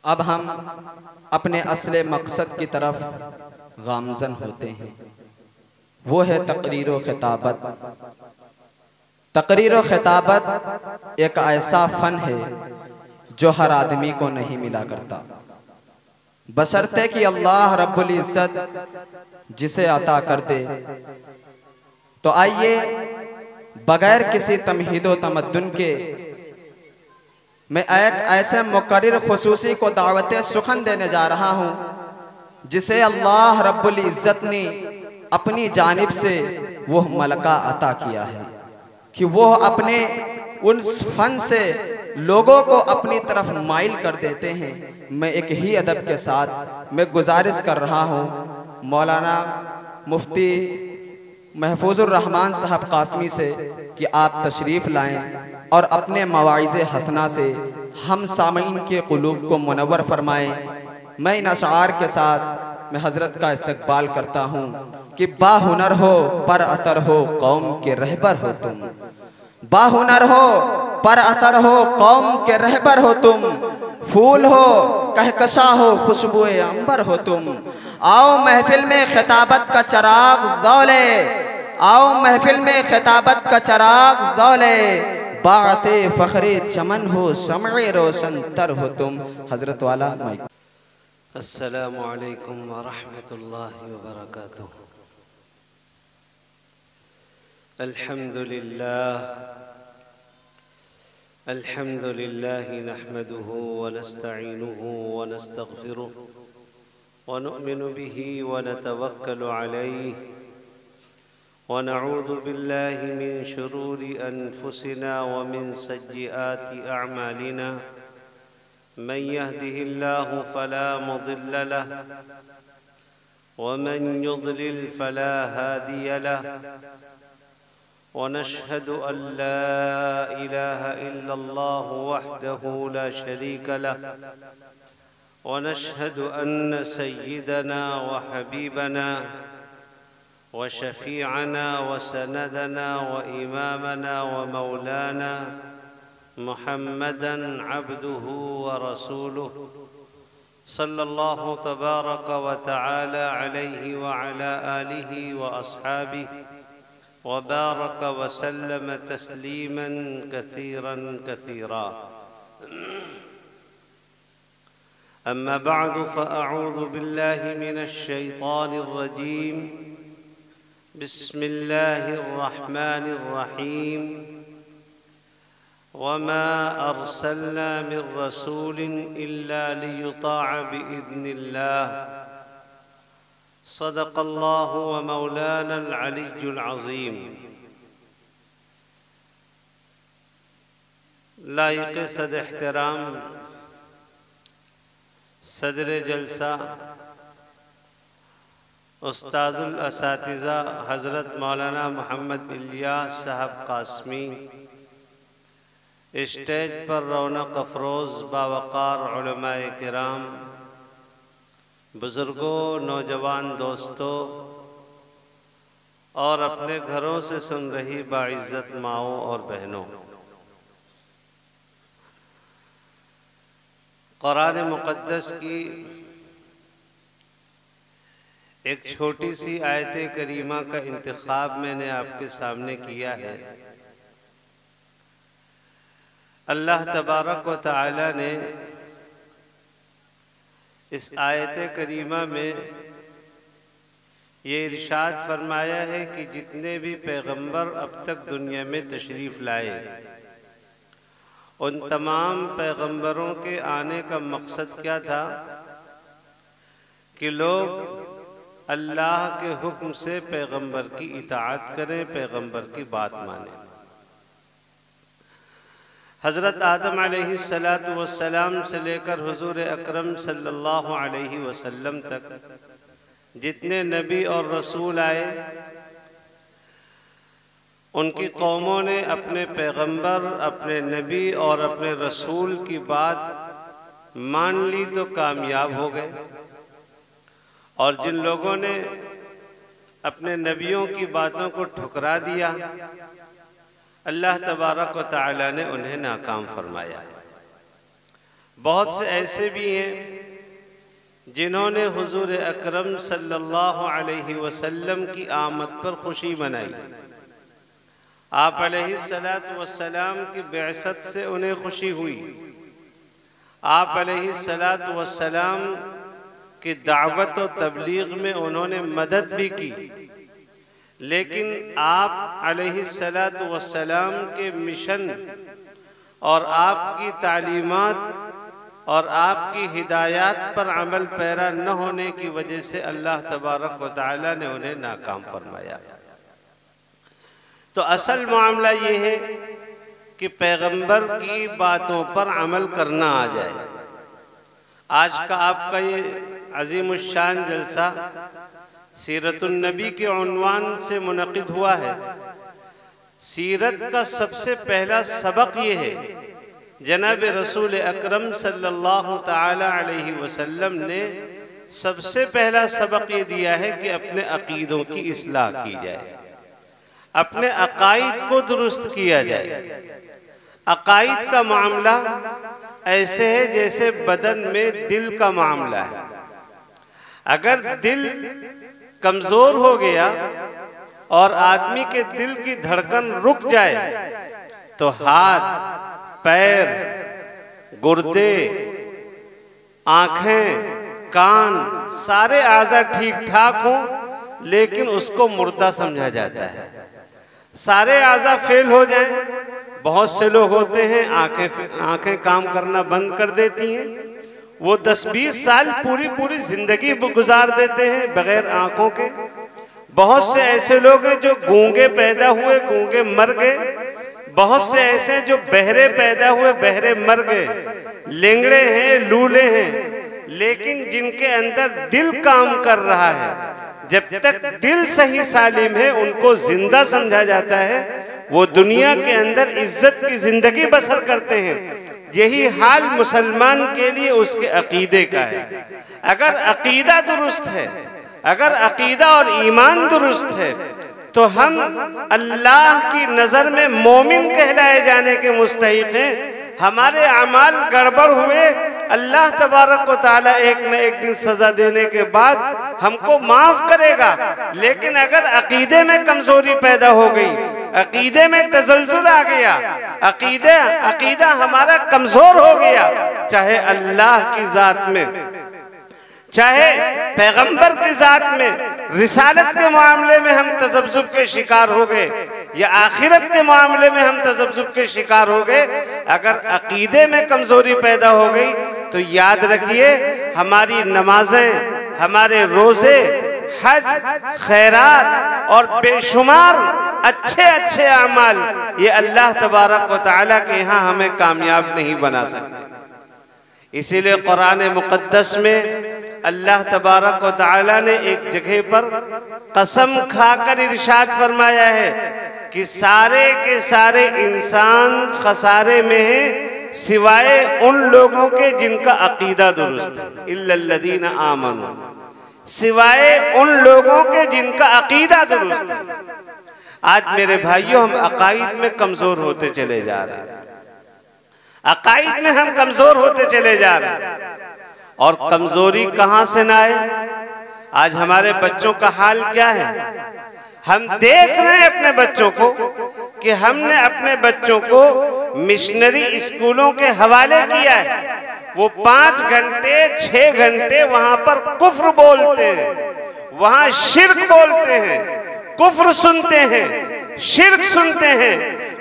अब हम अपने असले मकसद की तरफ गामज़न होते हैं, वो है तकरीर व खिताबत। तकरीर व खिताबत एक ऐसा फ़न है जो हर आदमी को नहीं मिला करता, बशर्ते कि अल्लाह रब्बुल इज़्ज़त जिसे अता कर दे। तो आइए बगैर किसी तमहीद व तमद्दुन के मैं एक ऐसे मुकर्रिर खुसूसी को दावत सुखन देने जा रहा हूँ जिसे अल्लाह रब्बुल इज़्ज़त ने अपनी जानिब से वो मलका अता किया है कि वो अपने उन फन से लोगों को अपनी तरफ माइल कर देते हैं। मैं एक ही अदब के साथ मैं गुजारिश कर रहा हूँ मौलाना मुफ्ती महफूजुर रहमान साहब कासमी से कि आप तशरीफ़ लाएं और अपने मवाइज़े हसना से हम सामीन के क़ुलूब को मुनव्वर फरमाएं। मैं इन अशार के साथ मैं हज़रत का इस्तक़बाल करता हूँ कि बाहुनर हो पर असर हो कौम के रहबर हो तुम, बाहुनर हो पर असर हो कौम के रहबर हो तुम, फूल हो कहकशा हो खुशबुए अंबर हो तुम। आओ महफिल में खिताबत का चराग ज़ौले, आओ महफिल में खिताबत का चराग ज़ौले, बाते फ़ख्रे चमन हो शम्ए रोशन तर हो तुम। हज़रत वाला माइक। अस्सलामु अलैकुम व रहमतुल्लाहि व बरकातुहू। अल्हम्दुलिल्लाह नहमदुहु व नस्तईनुहु व नस्तगफिरुहु व नुअमिनु बिही व नतवक्कलु अलैहि व नऊज़ु बिल्लाहि मिन शुरूरि अनफुसिना व मिन सय्यिआति अअमालिना। मन यहदिहिल्लाहु फला मुदिल्ल लहु व मन युद्लिल फला हादिय लहु व नशहदु अल्ला इलाहा इल्लल्लाहु वहदहु ला शरीक लहु व नशहदु अन्न सय्यिदना व हबीबना व शफीअना व सनदना व इमामना व मौलाना मुहम्मदन अब्दुहु व रसूलुहु सल्लल्लाहु तबारक व तआला अलैहि व अला आलिहि व अस्हाबिहि व बारक व सल्लम तस्लीमन कसीरन कसीरा। अम्मा बअदु फ़अऊज़ु बिल्लाहि मिनश शैतानिर रजीम। बिस्मिल्लाहिर रहमानिर रहीम। वमा अर्सलना मिर रसूलिन इल्ला लियुताअ बिइज़्निल्लाह। सदक़ल्लाहु व मौलानल अलिय्युल अज़ीम। लायक़ सद एहतराम सदर जलसा उस्ताजुल असातिज़ा हज़रत मौलाना मोहम्मद इलियास साहब कासमी, स्टेज पर रौनक अफरोज़ बावक़ार उलमाए किराम, बुज़ुर्गों, नौजवान दोस्तों और अपने घरों से सुन रही बाइज़्ज़त माओं और बहनों, कुरान मुक़द्दस की एक छोटी सी आयत करीमा का इंतखाब मैंने आपके सामने किया है। अल्लाह तबारक व तआला ने इस आयत करीमा में ये इरशाद फरमाया है कि जितने भी पैगंबर अब तक दुनिया में तशरीफ़ लाए, उन तमाम पैगंबरों के आने का मकसद क्या था कि लोग अल्लाह के हुक्म से पैगंबर की इताअत करें, पैगंबर की बात मानें। हज़रत आदम अलैहिस्सलातु वस्सलाम से लेकर हुज़ूर अकरम सल्लल्लाहु अलैहि वसल्लम तक जितने नबी और रसूल आए, उनकी कौमों ने अपने पैगंबर, अपने नबी और अपने रसूल की बात मान ली तो कामयाब हो गए, और जिन लोगों ने अपने नबियों की बातों को ठुकरा दिया, अल्लाह तबारक व तआला ने उन्हें नाकाम फरमाया। बहुत से ऐसे भी हैं जिन्होंने हुजूर अकरम सल्लल्लाहु अलैहि वसल्लम की आमद पर खुशी मनाई। आप अलैहिस्सलातु वस्सलाम की बिअसत से उन्हें खुशी हुई। आप अलैहिस्सलातु वस्सलाम की दावत और तबलीग में उन्होंने मदद भी की, लेकिन आप अलैहिस्सलातु वस्सलाम के मिशन और आपकी तालीमात और आपकी हिदायत पर अमल पैरा न होने की वजह से अल्लाह तबारक व तआला ने उन्हें नाकाम फरमाया। तो असल मामला ये है कि पैगंबर की बातों पर अमल करना आ जाए। आज का आपका ये अजीमुश्शान जलसा सीरतुन नबी के उन्वान से मुनक़िद हुआ है। सीरत का सबसे पहला सबक ये है, जनाब रसूल अकरम सल्लल्लाहु ताला अलैहि वसल्लम ने सबसे पहला सबक ये दिया है कि अपने अकीदों की इस्लाह की जाए, अपने अकाइद को दुरुस्त किया जाए। अकाइद का मामला ऐसे है जैसे बदन में दिल का मामला है। अगर दिल कमजोर हो गया और आदमी के दिल की धड़कन रुक जाए तो हाथ, पैर, गुर्दे, आंखें, कान, सारे आज़ा ठीक ठाक हों, लेकिन उसको मुर्दा समझा जाता है। सारे आज़ा फेल हो जाएं, बहुत से लोग होते हैं आंखें काम करना बंद कर देती हैं, वो 10-20 साल पूरी जिंदगी गुजार देते हैं बगैर आंखों के। बहुत से ऐसे लोग हैं जो गूंगे पैदा हुए, गूंगे मर गए। बहुत से ऐसे जो बहरे पैदा हुए, बहरे मर गए। लेंगड़े हैं, लूले हैं, लेकिन जिनके अंदर दिल काम कर रहा है, जब तक दिल सही सालिम है उनको जिंदा समझा जाता है। वो दुनिया के अंदर इज्जत की जिंदगी बसर करते हैं। यही हाल मुसलमान के लिए उसके अकीदे का है। अगर अकीदा दुरुस्त है, अगर अकीदा और ईमान दुरुस्त है, तो हम अल्लाह की नजर में मोमिन कहलाए जाने के मुस्तहिक हैं। हमारे अमाल गड़बड़ हुए, अल्लाह तबारक व तआला एक न एक दिन सजा देने के बाद हमको माफ करेगा। लेकिन अगर अकीदे में कमजोरी पैदा हो गई, अकीदे में तजल्जुल आ गया, अकीदा हमारा कमजोर हो गया, चाहे अल्लाह की जात में, चाहे पैगंबर की जात में, रिसालत के मामले में हम तजब्जुब के शिकार हो गए या आखिरत के मामले में हम तजब्जुब के शिकार हो गए, अगर अकीदे में कमजोरी पैदा हो गई तो याद रखिए हमारी नमाजें, हमारे रोजे, हज, खैरात और बेशुमार अच्छे अमाल ये अल्लाह तबारक व तआला के यहाँ हमें कामयाब नहीं बना सकते। इसीलिए कुरान मुक़द्दस में अल्लाह तबारक व तआला ने एक जगह पर कसम खाकर इरशाद फरमाया है कि सारे के सारे इंसान खसारे में हैं सिवाय उन लोगों के जिनका अकीदा दुरुस्त है। इल्लल्लज़ीना आमनू, सिवाय उन लोगों के जिनका अकीदा दुरुस्त है। आज मेरे भाइयों, हम अकाइद में कमजोर होते चले जा रहे हैं। अकाइद में हम कमजोर होते चले जा रहे हैं। और कमजोरी कहां से ना आए? आज हमारे बच्चों का हाल क्या है? हम देख रहे हैं अपने बच्चों को कि हमने अपने बच्चों को मिशनरी स्कूलों के हवाले किया है। वो 5 घंटे 6 घंटे वहां पर कुफ्र बोलते हैं, वहां शिर्क बोलते हैं, कुफ्र सुनते हैं, शिर्क सुनते हैं,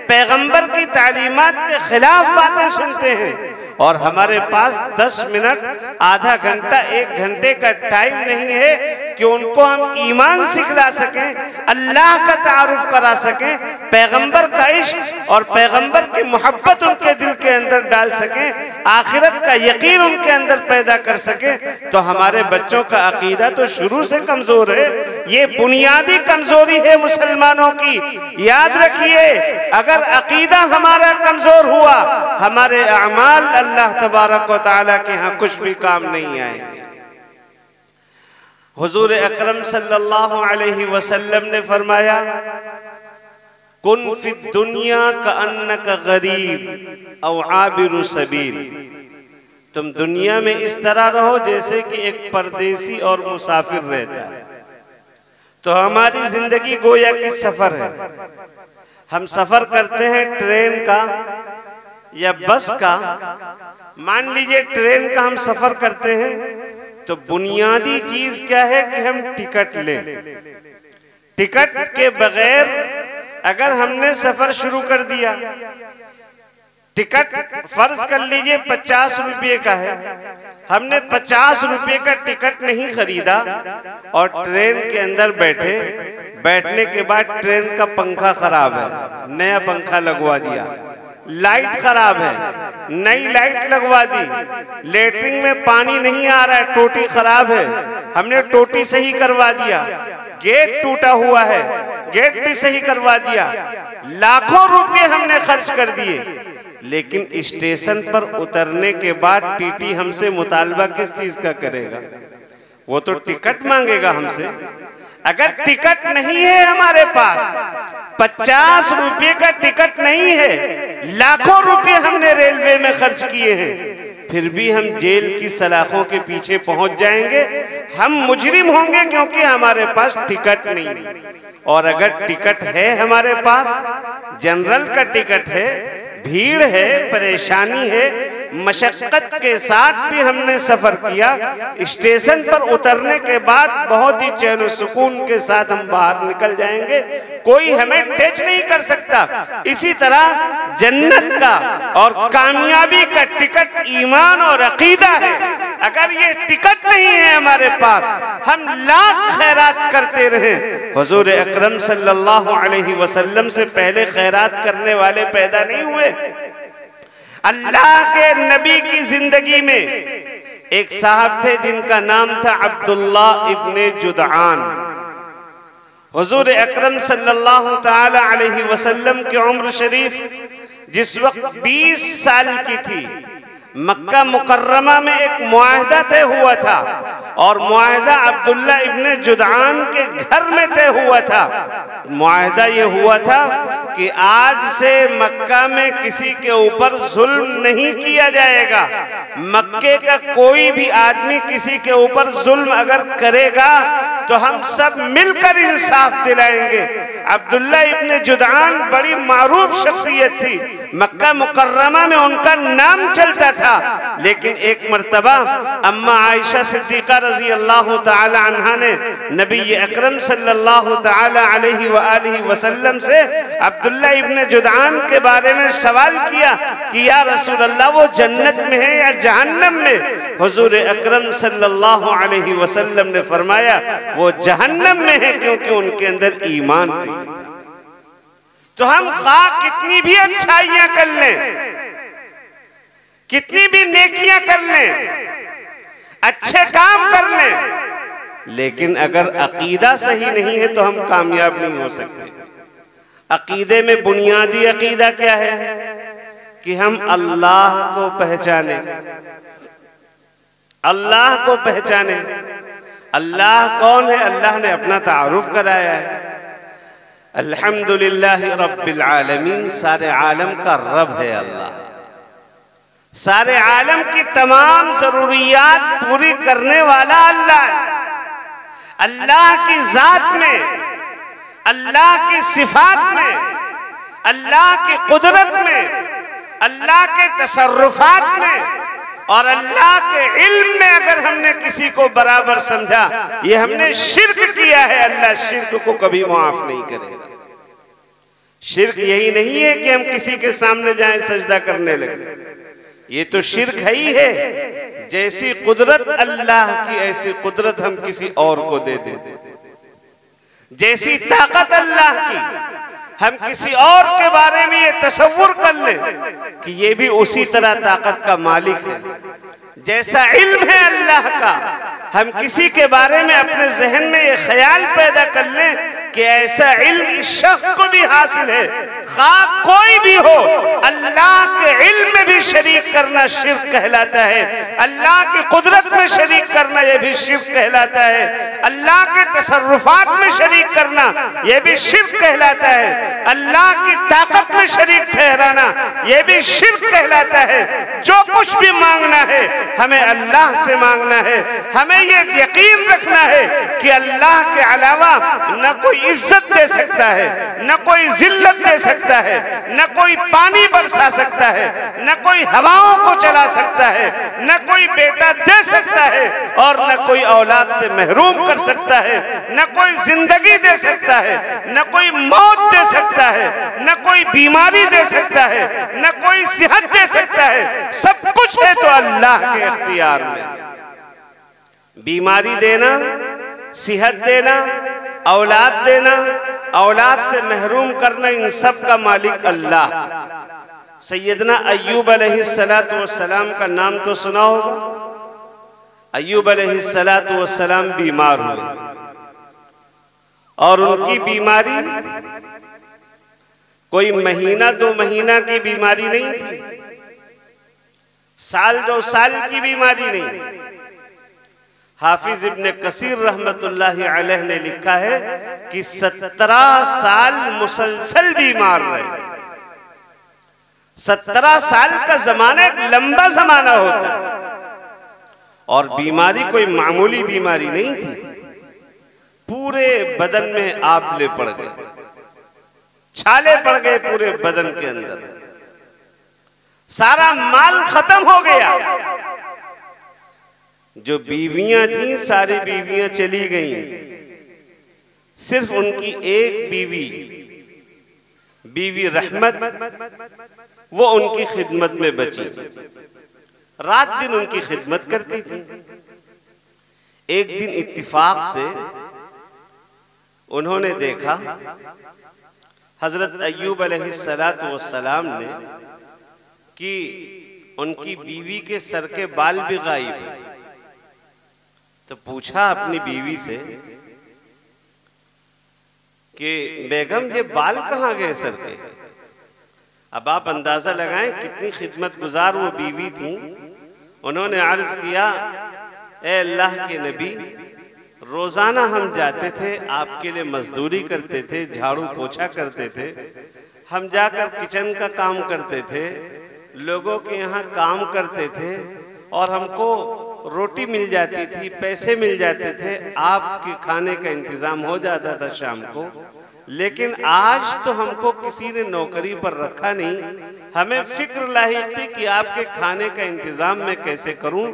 पैगंबर की तालीमात के खिलाफ बातें सुनते हैं। और हमारे पास 10 मिनट, आधा घंटा, 1 घंटे का टाइम नहीं है कि उनको हम ईमान सिखला सकें, अल्लाह का तारुफ करा सकें, पैगंबर का इश्क और पैगंबर की मोहब्बत उनके दिल के अंदर डाल सकें, आखिरत का यकीन उनके अंदर पैदा कर सकें। तो हमारे बच्चों का अकीदा तो शुरू से कमजोर है। ये बुनियादी कमजोरी है मुसलमानों की। याद रखिए, अगर अकीदा हमारा कमजोर हुआ, हमारे अमाल अल्लाह तबारक व तआला के यहाँ कुछ भी काम नहीं आएंगे। हुजूर अकरम सल्लल्लाहु अलैहि वसल्लम ने फरमाया, कुन फिद दुनिया का अन्नका गरीब औ आबिरु सबील। तुम दुनिया में इस तरह रहो जैसे कि एक परदेसी और मुसाफिर रहता है। तो हमारी जिंदगी गोया की सफर है। हम सफर करते हैं ट्रेन का या बस का। मान लीजिए ट्रेन का हम सफर करते हैं तो बुनियादी चीज क्या है कि हम टिकट लें। टिकट के बगैर अगर हमने सफर शुरू कर दिया, टिकट फर्ज कर लीजिए 50 रुपये का है, हमने 50 रुपये का टिकट नहीं खरीदा और ट्रेन के अंदर बैठने के बाद ट्रेन का पंखा खराब है, नया पंखा लगवा दिया। लाइट खराब है, नई लाइट लगवा दी। लेटरिन में पानी नहीं आ रहा है, टोटी खराब है, हमने टोटी सही करवा दिया। गेट टूटा हुआ है, गेट भी सही करवा दिया। लाखों रुपए हमने खर्च कर दिए, लेकिन स्टेशन पर उतरने के बाद टीटी हमसे मुतालबा किस चीज का करेगा? वो तो टिकट मांगेगा हमसे। अगर टिकट नहीं है हमारे पास, 50 रुपये का टिकट नहीं है, लाखों रुपए हमने रेलवे में खर्च किए हैं, फिर भी हम जेल की सलाखों के पीछे पहुंच जाएंगे। हम मुजरिम होंगे क्योंकि हमारे पास टिकट नहीं। और अगर टिकट है हमारे पास, जनरल का टिकट है, भीड़ है, परेशानी है, मशक्कत के साथ भी हमने सफर किया, स्टेशन पर उतरने के बाद बहुत ही चैन और सुकून के साथ हम बाहर निकल जाएंगे, कोई हमें टच नहीं कर सकता। इसी तरह जन्नत का और कामयाबी का टिकट ईमान और अकीदा है। अगर ये टिकट नहीं है हमारे पास, हम लाख खैरात करते रहे। हुजूर अकरम सल्लल्लाहु अलैहि वसल्लम से पहले खैरात करने वाले पैदा नहीं हुए। अल्लाह के नबी की जिंदगी में एक साहब थे जिनका नाम था अब्दुल्ला इब्ने जुदआन। हुजूर अकरम सल्लल्लाहु ताला अलैहि वसल्लम की उम्र शरीफ जिस वक्त 20 साल की थी, मक्का मुकर्रमा में एक मुआहदा तय हुआ था और मुआहदा अब्दुल्ला इब्ने जुदआन के घर में तय हुआ था। मुआहदा ये हुआ था कि आज से मक्का में किसी के ऊपर जुल्म नहीं किया जाएगा। मक्के का कोई भी आदमी किसी के ऊपर जुल्म अगर करेगा तो हम सब मिलकर इंसाफ दिलाएंगे। अब्दुल्ला इब्ने जुदआन बड़ी मारूफ शख्सियत थी, मक्का मुकर्रमा में उनका नाम चलता था। लेकिन एक मर्तबा अम्मा आयशा सिद्दीका रजी अल्लाह ताला अन्हा ने नबी अकरम सल्लल्लाहु ताला अलैहि वआलिहि वसल्लम से अब्दुल्ला इब्ने जुदआन के बारे में सवाल किया कि या रसूल अल्लाह वो जन्नत में है या जहन्नम में? हुजूर अकरम सल्लल्लाहु अलैहि वसल्लम ने फरमाया वो जहन्नम में है क्योंकि उनके अंदर ईमान नहीं। तो हम खा कितनी भी अच्छाइयां कर लें, कितनी भी नेकियां कर लें, अच्छे काम कर लें, लेकिन अगर अकीदा सही नहीं है तो हम कामयाब नहीं हो सकते। अकीदे में बुनियादी अकीदा क्या है कि हम अल्लाह को पहचाने, अल्लाह को पहचाने। अल्लाह कौन है? अल्लाह ने अपना तारुफ कराया है, अल्हम्दुलिल्लाह रब्बिल आलमीन, सारे आलम का रब है अल्लाह। सारे आलम की तमाम जरूरियात पूरी करने वाला अल्लाह है। अल्लाह की जात में, अल्लाह की सिफात में, अल्लाह की कुदरत में, अल्लाह के तसर्रुफात में और अल्लाह के इल्म में अगर हमने किसी को बराबर समझा, ये हमने शिर्क किया है। अल्लाह शिर्क को कभी माफ नहीं करेगा। शिर्क यही नहीं है कि हम किसी के सामने जाएं सजदा करने लगे, ये तो शिर्क है ही है। जैसी कुदरत अल्लाह की ऐसी कुदरत हम किसी और को दे दें, जैसी ताकत अल्लाह की हम किसी और के बारे में ये तसव्वुर कर लें कि ये भी उसी तरह ताकत का मालिक है। जैसा इल्म है अल्लाह का, हम किसी के बारे में अपने जहन में ये ख्याल पैदा कर लें कि ऐसा इल्म इस शख्स को भी हासिल है, खा कोई भी हो, अल्लाह के इल्म में भी शरीक करना शिर्क कहलाता है, अल्लाह की कुदरत में शरीक करना यह भी शिर्क कहलाता है, अल्लाह के तसर्रुफात में शरीक करना यह भी शिर्क कहलाता है, अल्लाह की ताकत में शरीक ठहराना यह भी शिर्क कहलाता है। जो कुछ भी मांगना है हमें अल्लाह से मांगना है, हमें यह यकीन रखना है कि अल्लाह के अलावा न कोई इज्जत दे सकता है, न कोई जिल्लत दे सकता है, न कोई पानी बरसा सकता है, न कोई हवाओं को चला सकता है, न कोई बेटा दे सकता है और न कोई औलाद से महरूम कर सकता है, न कोई जिंदगी दे सकता है, न कोई मौत दे सकता है, न कोई बीमारी दे सकता है, न कोई सेहत दे सकता है। सब कुछ है तो अल्लाह के इख्तियार में। बीमारी देना, सेहत देना, औलाद देना, औलाद से महरूम करना, इन सब का मालिक अल्लाह। सैयदना अय्यूब अलैहिस्सलातु वस्सलाम का नाम तो सुना होगा। अय्यूब अलैहिस्सलातु वस्सलाम बीमार हुए और उनकी बीमारी कोई महीना 2 महीना की बीमारी नहीं थी, साल 2 साल की बीमारी नहीं। हाफिज इब्ने कसीर रहमतुल्लाहि अलैह ने लिखा है कि 17 साल मुसलसल बीमार रहे। 17 साल का जमाना एक लंबा जमाना होता है और बीमारी कोई मामूली बीमारी नहीं थी। पूरे बदन में आबले पड़ गए, छाले पड़ गए पूरे बदन के अंदर, सारा माल खत्म हो गया। जो बीवियां थी सारी बीवियां चली गईं, सिर्फ उनकी एक बीवी, बीवी रहमत, वो उनकी खिदमत में बची, रात दिन उनकी खिदमत करती थी। एक दिन इत्तिफाक से उन्होंने देखा हजरत अय्यूब अलैहिस्सलातु वस्सलाम ने कि उनकी बीवी के सर के बाल भी गायब हैं। तो पूछा अपनी बीवी से कि बेगम ये बाल कहाँ गए सर के। अब आप अंदाजा लगाएं कितनी खिदमत गुजार वो बीवी थी। उन्होंने अर्ज किया, ए अल्लाह के नबी, रोजाना हम जाते थे, आपके लिए मजदूरी करते थे, झाड़ू पोछा करते थे, हम जाकर किचन का काम करते थे, लोगों के यहाँ काम करते थे और हमको रोटी मिल जाती थी, पैसे मिल जाते थे, आपके खाने का इंतजाम हो जाता था शाम को। लेकिन आज तो हमको किसी ने नौकरी पर रखा नहीं, हमें फिक्र लाहिक थी कि आपके खाने का इंतजाम मैं कैसे करूं,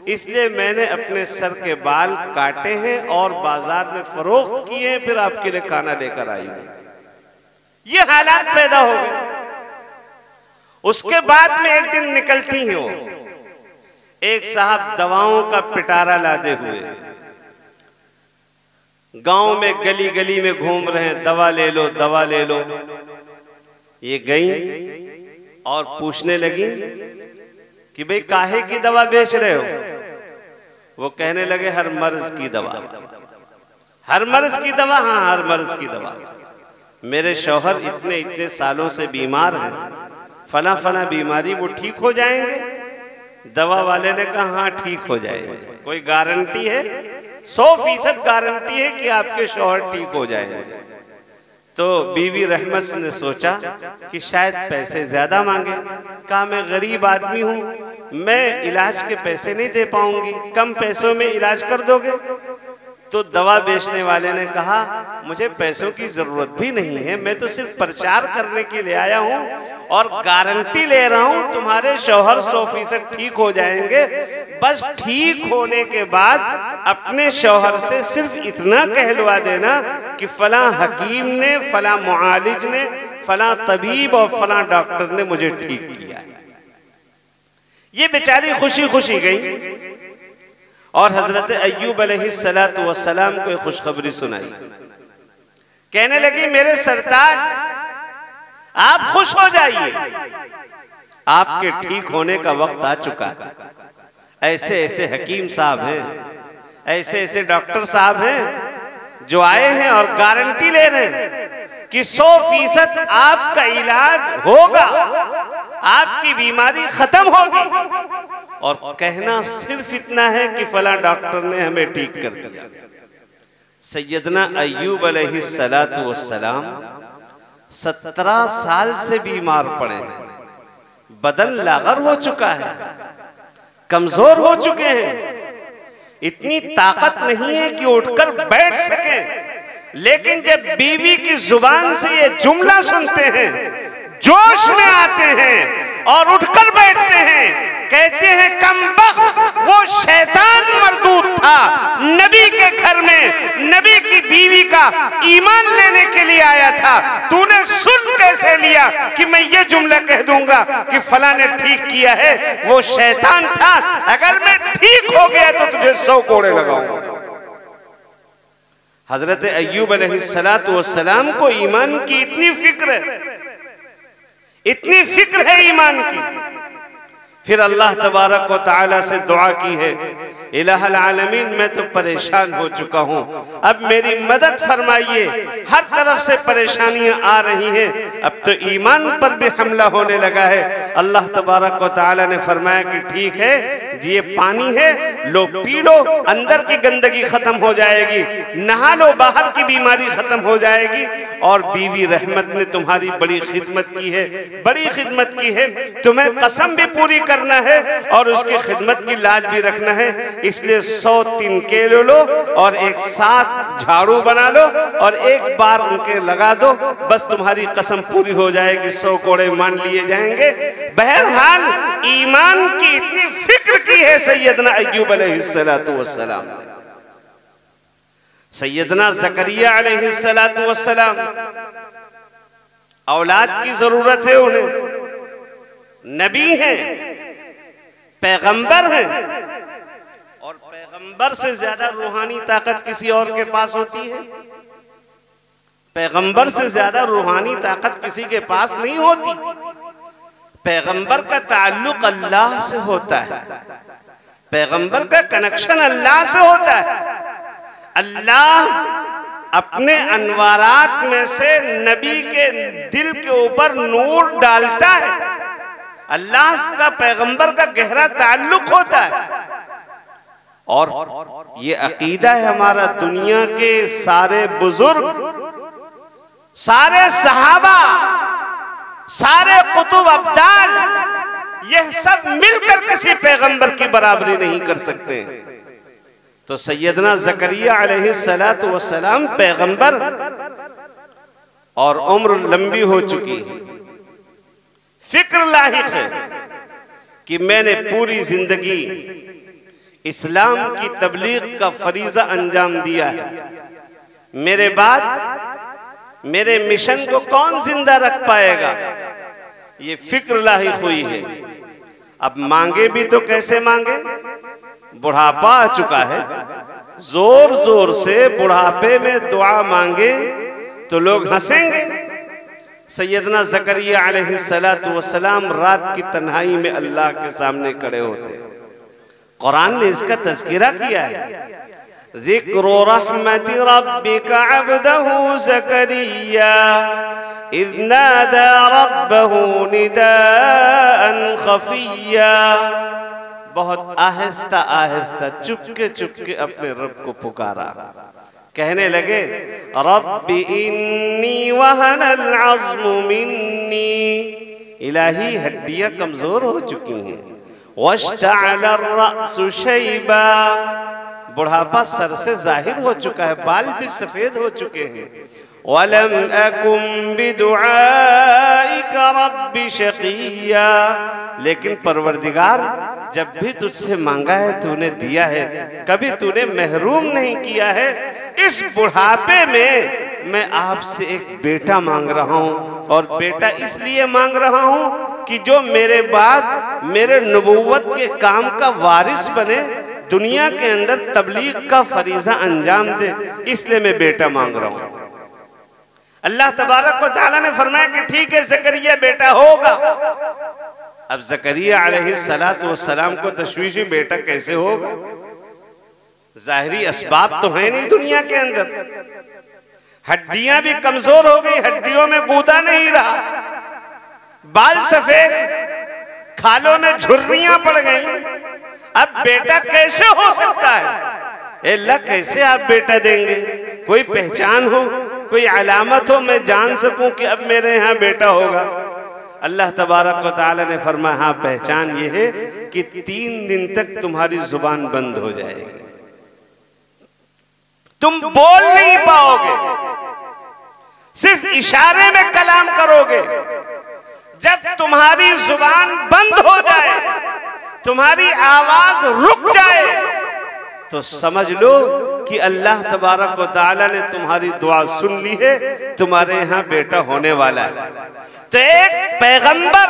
इसलिए मैंने अपने सर के बाल काटे हैं और बाजार में फरोख्त किए हैं, फिर आपके लिए खाना लेकर आई हूं। ये हालात पैदा हो गए। उसके बाद में एक दिन निकलती हैं वो, एक साहब दवाओं का पिटारा लादे हुए गांव में गली गली में घूम रहे हैं, दवा ले लो, दवा ले लो। ये गई और पूछने लगी कि भाई काहे की दवा बेच रहे हो। वो कहने लगे हर मर्ज की दवा। हर मर्ज की दवा? हाँ, हर मर्ज की दवा। मेरे शौहर इतने इतने सालों से बीमार हैं, फला फला बीमारी, वो ठीक हो जाएंगे। दवा वाले ने कहा हाँ ठीक हो जाएंगे। कोई गारंटी है? 100% गारंटी है कि आपके शौहर ठीक हो जाएंगे। तो बीवी रहमत ने सोचा कि शायद पैसे ज्यादा मांगे। कहा मैं गरीब आदमी हूं, मैं इलाज के पैसे नहीं दे पाऊंगी, कम पैसों में इलाज कर दोगे? तो दवा बेचने वाले ने कहा मुझे पैसों की जरूरत भी नहीं है, मैं तो सिर्फ प्रचार करने के लिए आया हूं और गारंटी ले रहा हूं तुम्हारे शौहर 100% ठीक हो जाएंगे। बस ठीक होने के बाद अपने शौहर से सिर्फ इतना कहलवा देना कि फला हकीम ने, फला मुआलिज ने, फला तबीब और फला डॉक्टर ने मुझे ठीक किया है। ये बेचारी खुशी खुशी गई और हजरत अय्यूब अलैहिस्सलातु वस्सलाम को एक खुशखबरी सुनाई। कहने लगी मेरे सरताज आप खुश हो जाइए, आपके ठीक होने का वक्त आ चुका है। ऐसे ऐसे हकीम साहब हैं, ऐसे ऐसे डॉक्टर साहब हैं जो आए हैं और गारंटी ले रहे हैं कि 100% आपका इलाज होगा, आपकी बीमारी खत्म होगी, और कहना सिर्फ इतना है कि फला डॉक्टर ने हमें ठीक कर दिया। सैयदना अय्यूब अलैहिस्सलातु वस्सलाम 17 साल से बीमार पड़े हैं, बदन लागर हो चुका है, कमजोर हो चुके हैं, इतनी ताकत नहीं है कि उठकर बैठ सके। लेकिन जब बीवी की जुबान से ये जुमला सुनते हैं, जोश में आते हैं और उठकर बैठते हैं, कहते हैं कमबख्त, वो शैतान मरदूद था, नबी के घर में नबी की बीवी का ईमान लेने के लिए आया था, तूने सुन कैसे लिया कि मैं ये जुमला कह दूंगा कि फला ने ठीक किया है, वो शैतान था, अगर मैं ठीक हो गया तो तुझे 100 कोड़े लगाऊंगा। हजरत अय्यूब अलैहिस्सलातु वस्सलाम को ईमान की इतनी फिक्र है, इतनी फिक्र है ईमान की। फिर अल्लाह तबारक व तआला से दुआ की है, इलाहुल आलमीन मैं तो परेशान हो चुका हूँ, अब मेरी मदद फरमाइए, हर तरफ से परेशानियां आ रही हैं, अब तो ईमान पर भी हमला होने लगा है। अल्लाह तबारक व तआला ने फरमाया कि ठीक है, ये पानी है, लो पी लो, अंदर की गंदगी खत्म हो जाएगी, नहा लो, बाहर की बीमारी खत्म हो जाएगी। और बीवी रहमत ने तुम्हारी बड़ी खिदमत की है, बड़ी खिदमत की है, तुम्हें कसम भी पूरी करना है और उसकी खिदमत की लाज भी रखना है, इसलिए 100 तिनके लो और एक साथ झाड़ू बना लो और एक बार उनके लगा दो, बस तुम्हारी कसम पूरी हो जाएगी, 100 कोड़े मान लिए जाएंगे। बहरहाल ईमान की इतनी फिक्र की है सैयदना अय्यूब अलैहिस्सलातु वस्सलाम ने। सैयदना ज़करिया अलैहिस्सलातु वस्सलाम, औलाद की जरूरत है उन्हें, नबी हैं, पैगंबर हैं, और पैगंबर से ज्यादा रूहानी ताकत किसी और के पास होती है? पैगंबर से ज्यादा रूहानी ताकत किसी के पास नहीं होती। पैगंबर का ताल्लुक अल्लाह से होता है, पैगंबर का कनेक्शन अल्लाह से होता है। अल्लाह अपने अनवारात में से नबी के दिल के ऊपर नूर डालता है, अल्लाह का पैगंबर का गहरा ताल्लुक होता है। और ये अकीदा है हमारा, दुनिया के सारे बुजुर्ग, सारे सहाबा, सारे कुतुब अब्दाल, यह सब मिलकर किसी पैगंबर की बराबरी नहीं कर सकते। तो सैयदना ज़करिया अलैहिस्सलातु वस्सलाम पैगंबर और उम्र लंबी हो चुकी है, फिक्र लाहिक है कि मैंने पूरी जिंदगी इस्लाम की तबलीग का फरीजा अंजाम दिया है, मेरे बाद मेरे मिशन को कौन जिंदा रख पाएगा, ये फिक्र लाहिक हुई है। अब मांगे भी तो कैसे मांगे, बुढ़ापा आ चुका है, जोर जोर से बुढ़ापे में दुआ मांगे तो लोग हंसेंगे। सैयदना ज़करिया अलैहिस्सलातु वस्सलाम रात की तन्हाई में अल्लाह के सामने खड़े होते हैं। कुरान ने इसका तज़किरा किया है, ज़िक्रु रहमति रब्बिका अब्दहु ज़करिया इज़ नादा रब्बहु निदाअन खफ़िया। बहुत आहिस्ता आहिस्ता चुपके चुपके अपने रब को पुकारा, कहने लगे रब्बी इन्नी वहनल अज़्मु मिन्नी, इलाही हड्डियां कमजोर हो चुकी हैं, वश्तअल अर्रअसु शैबा, बुढ़ापा सर से जाहिर हो चुका है, बाल भी सफेद हो चुके हैं, वलम अकुम बिदुआइका रब्बी शक़िया, लेकिन परवरदिगार जब भी तुझसे मांगा है तूने दिया है, कभी तूने महरूम नहीं किया है। इस बुढ़ापे में मैं आपसे एक बेटा मांग रहा हूँ, और बेटा इसलिए मांग रहा हूँ कि जो मेरे बाद मेरे नबूवत के काम का वारिस बने, दुनिया के अंदर तबलीग का फरीजा अंजाम दे, इसलिए मैं बेटा मांग रहा हूँ। अल्लाह तबारक व तआला ने फरमाया कि ठीक है ज़करिया, बेटा होगा। अब ज़करिया अलैहिस्सलातु वस्सलाम को तशवीश, बेटा कैसे होगा? जाहिरी असबाब तो है नहीं दुनिया के अंदर। हड्डियां भी कमजोर हो गई, हड्डियों में गूदा नहीं रहा, बाल सफेद, खालों में झुर्रियां पड़ गई। अब बेटा कैसे हो सकता है? अल्लाह कैसे आप बेटा देंगे? कोई पहचान हो, कोई अलामत हो, मैं जान सकूं कि अब मेरे यहाँ बेटा होगा। अल्लाह तबारक व तआला ने फरमाया, हाँ पहचान ये है कि 3 दिन तक तुम्हारी जुबान बंद हो जाएगी, तुम बोल नहीं पाओगे, सिर्फ इशारे में कलाम करोगे। जब तुम्हारी जुबान बंद हो जाए, तुम्हारी आवाज रुक जाए, तो समझ लो कि अल्लाह तबारक व तआला ने तुम्हारी दुआ सुन ली है, तुम्हारे यहाँ बेटा होने वाला है। तो एक पैगंबर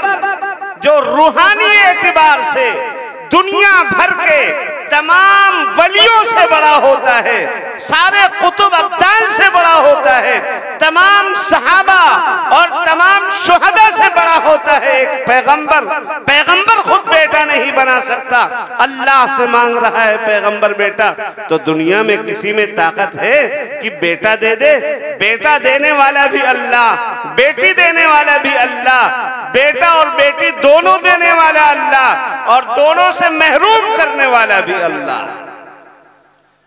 जो रूहानी एतबार से दुनिया भर के तमाम वलियों से बड़ा होता है, सारे कुतुब अब्दाल से बड़ा होता है, तमाम सहाबा और तमाम शुहदा से बड़ा होता है एक पैगंबर। पैगंबर खुद बेटा नहीं बना सकता, अल्लाह से मांग रहा है पैगंबर बेटा। तो दुनिया में किसी में ताकत है कि बेटा दे दे? बेटा देने वाला भी अल्लाह, बेटी देने वाला भी अल्लाह, बेटा और बेटी दोनों देने वाला अल्लाह, और दोनों से महरूम करने वाला भी अल्लाह।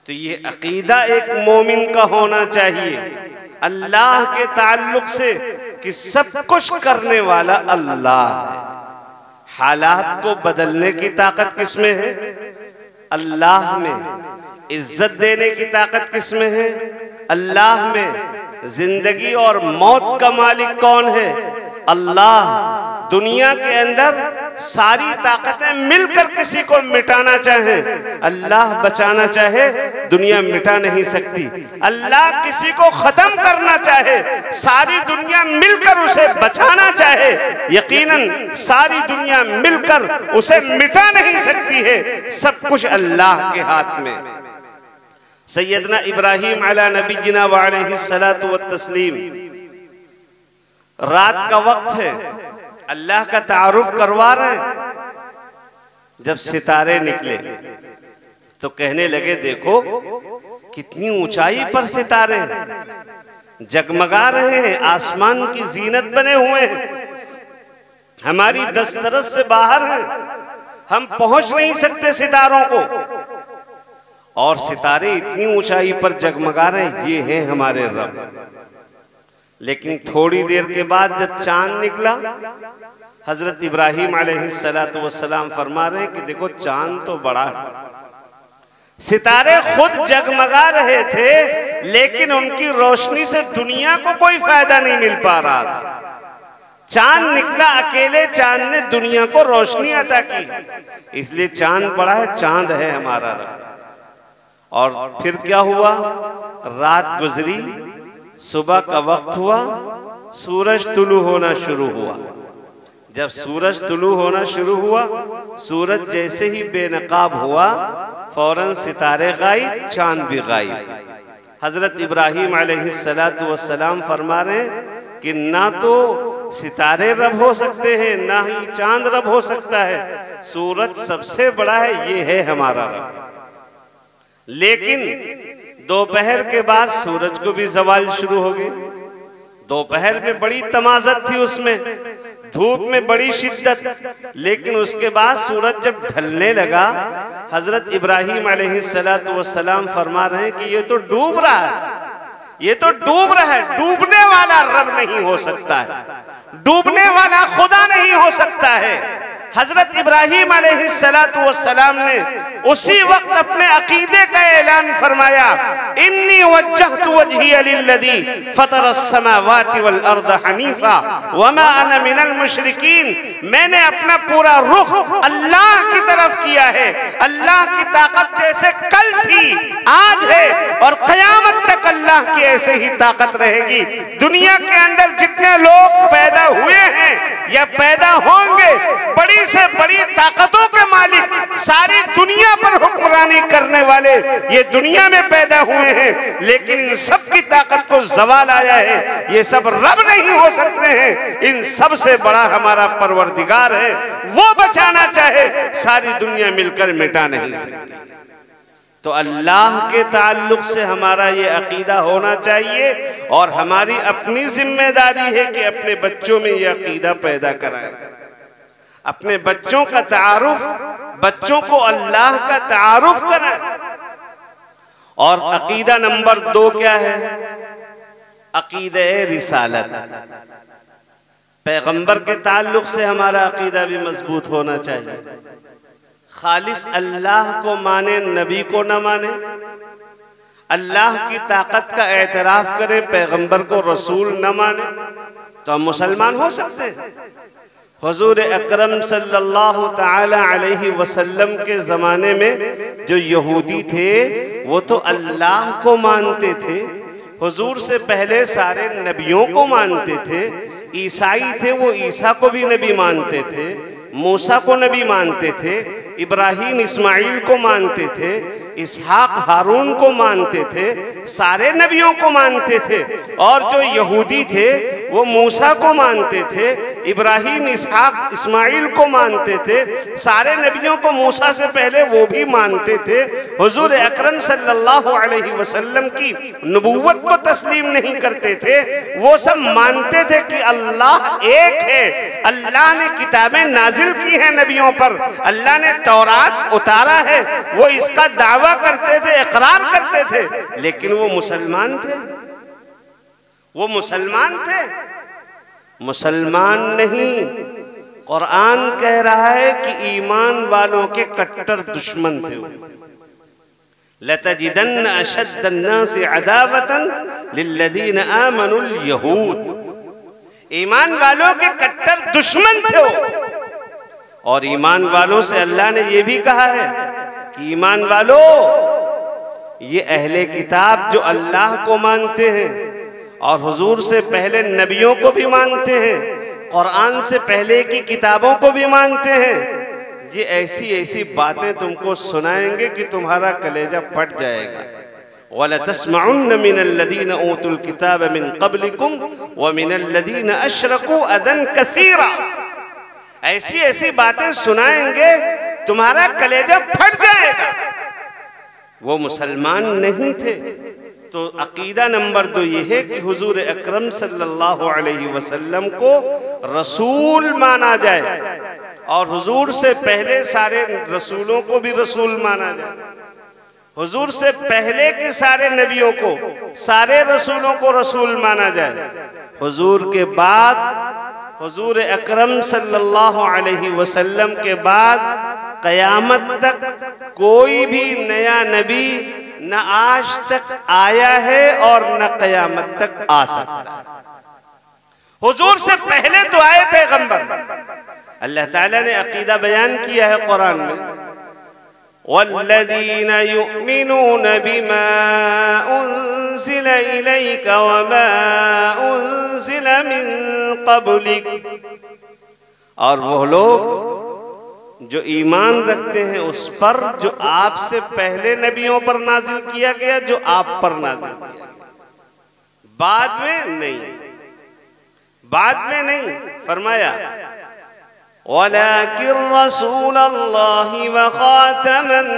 तो ये अकीदा एक मोमिन का होना चाहिए अल्लाह के ताल्लुक से कि सब कुछ करने वाला अल्लाह है। हालात को बदलने की ताकत किसमें है? अल्लाह में। इज्जत देने की ताकत किसमें है? अल्लाह में। जिंदगी और मौत का मालिक कौन है? अल्लाह। दुनिया के अंदर सारी ताकतें मिलकर किसी को मिटाना चाहे, अल्लाह बचाना चाहे, दुनिया मिटा नहीं सकती। अल्लाह किसी को खत्म करना चाहे, सारी दुनिया मिलकर उसे बचाना चाहे, यकीनन सारी दुनिया मिलकर उसे मिटा नहीं सकती है। सब कुछ अल्लाह के हाथ में। सैयदना इब्राहिम अला नबीना व अलैहिस्सलातु व तस्लीम, रात का वक्त है, अल्लाह का तारुफ करवा रहे हैं। जब सितारे निकले तो कहने लगे, देखो कितनी ऊंचाई पर सितारे जगमगा रहे हैं, आसमान की जीनत बने हुए हैं, हमारी दस्तरस से बाहर है, हम पहुंच नहीं सकते सितारों को, और सितारे इतनी ऊंचाई पर जगमगा रहे हैं, ये हैं हमारे रब। लेकिन थोड़ी देर के बाद जब चांद निकला, हजरत इब्राहिम अलैहिस्सलातु वस्सलाम फरमा रहे हैं कि देखो चांद तो बड़ा है। सितारे खुद जगमगा रहे थे, लेकिन उनकी रोशनी से दुनिया को कोई फायदा नहीं मिल पा रहा था। चांद निकला, अकेले चांद ने दुनिया को रोशनी अता की, इसलिए चांद बड़ा है, चांद है हमारा रब। और फिर क्या हुआ? रात गुजरी, सुबह का वक्त हुआ, सूरज तुलू होना शुरू हुआ। जब सूरज तुलू होना शुरू हुआ, सूरज जैसे ही बेनकाब हुआ, फौरन सितारे गायब, चांद भी गायब। हजरत इब्राहिम अलैहिस्सलातु वस्सलाम फरमा रहे हैं कि ना तो सितारे रब हो सकते हैं, ना ही चांद रब हो सकता है, सूरज सबसे बड़ा है, ये है हमारा रब। लेकिन दोपहर के बाद सूरज को भी जवाल शुरू हो गई। दोपहर में बड़ी तमाज़त थी, उसमें धूप में बड़ी शिद्दत, लेकिन उसके बाद सूरज जब ढलने लगा, हजरत इब्राहिम अलैहिस्सलातु वस्सलाम फरमा रहे हैं कि ये तो डूब रहा है, ये तो डूब रहा है, डूबने वाला रब नहीं हो सकता है, डूबने वाला खुदा नहीं हो सकता है। हजरत इब्राहिम अलैहिस्सलातु वस्सलाम ने उसी वक्त अपने अकीदे का ऐलान फरमाया, इन्नी वज्जहतु वजहिया लिल्लज़ी फतरस समावाति वल अर्द हनीफा वमा अना मिनल मुशरिकीन। मैंने अपना पूरा रुख अल्लाह की तरफ किया है। अल्लाह की ताकत जैसे कल थी, आज है, और क़यामत तक अल्लाह की ऐसे ही ताकत रहेगी। दुनिया के अंदर जितने लोग पैदा हुए हैं या पैदा होंगे, बड़ी से बड़ी ताकतों के मालिक, सारी दुनिया पर हुक्मरानी करने वाले ये दुनिया में पैदा हुए हैं, लेकिन इन सब की ताकत को जवाल आया है, ये सब रब नहीं हो सकते हैं। इन सब से बड़ा हमारा परवरदिगार है, वो बचाना चाहे सारी दुनिया मिलकर मिटा नहीं सकती। तो अल्लाह के ताल्लुक से हमारा ये अकीदा होना चाहिए और हमारी अपनी जिम्मेदारी है कि अपने बच्चों में ये अकीदा पैदा कराएं, अपने बच्चों का तारुफ, बच्चों को अल्लाह का तारुफ कराएं। और अकीदा नंबर 2 क्या है? अकीदा रिसालत। पैगंबर के ताल्लुक से हमारा अकीदा भी मजबूत होना चाहिए। खालिस अल्लाह को माने, नबी को न माने, अल्लाह की ताकत का एतराफ करें, पैगंबर को रसूल न माने, तो हम मुसलमान हो सकते हैं? हुजूर अकरम सल्लल्लाहु ताला अलैहि वसल्लम के ज़माने में जो यहूदी थे वो तो अल्लाह को मानते थे, हुजूर से पहले सारे नबियों को मानते थे। ईसाई थे, वो ईसा को भी नबी मानते थे, मूसा को नबी मानते थे, इब्राहिम इस्माइल को मानते थे, इसहाक हारून को मानते थे, सारे नबियों को मानते थे। और जो यहूदी थे वो मूसा को मानते थे, इब्राहिम इसहाक इस्माइल को मानते थे, सारे नबियों को मूसा से पहले वो भी मानते थे। हुजूर अकरम सल्लल्लाहु अलैहि वसल्लम की नबूवत को तस्लीम नहीं करते थे, वो सब मानते थे कि अल्लाह एक है, अल्लाह ने किताबें नाजिल की हैं नबियों पर, अल्लाह ने तौरात उतारा है, वो इसका दावा करते थे, इकरार करते थे। लेकिन वो मुसलमान थे, वो मुसलमान थे, मुसलमान नहीं। कुरान कह रहा है कि ईमान वालों के कट्टर दुश्मन थे। लतजिदन्न अशद्दन्नासि अदावतन लिल्लदीन आमनुल यहूद। ईमान वालों के कट्टर दुश्मन थे वो। और ईमान वालों से अल्लाह ने यह भी कहा है कि ईमान वालों, ये अहले किताब जो अल्लाह को मानते हैं और हुजूर से पहले नबियों को भी मानते हैं, कुरान से पहले की किताबों को भी मानते हैं, ये ऐसी ऐसी बातें तुमको सुनाएंगे कि तुम्हारा कलेजा फट जाएगा। वलतस्मउन्न मिनल्लज़ीना ऊतुल किताब मिन क़ब्लिकुम व मिनल्लज़ीना अशरकू अदन कसीरा। ऐसी ऐसी बातें सुनाएंगे, तुम्हारा कलेजा फट जाएगा। वो मुसलमान नहीं थे। तो अकीदा नंबर 2 ये है कि हुजूर अकरम सल्लल्लाहु अलैहि वसल्लम को रसूल माना जाए और हुजूर से पहले सारे रसूलों को भी रसूल माना जाए। हुजूर से पहले के सारे नबियों को, सारे रसूलों को रसूल माना जाए। हुजूर के बाद, हुजूर अकरम सल्लल्लाहु अलैहि वसल्लम के बाद क़यामत तक कोई भी नया नबी न आज तक आया है और न क़यामत तक आ सकता है। हुजूर से पहले तो आए पैगंबर। अल्लाह ताला ने अकीदा बयान किया है कुरान में, वल्लज़ीना युमिनून बिमा उन्ज़िला इलैका वमा उन्ज़िला मिन क़ब्लिक। और वो लोग जो ईमान रखते हैं उस पर जो आपसे पहले नबियों पर नाजिल किया गया, जो आप पर नाजिल किया गया, बाद में नहीं, बाद में नहीं। फरमाया वलाकिन रसूलल्लाहि व खातमन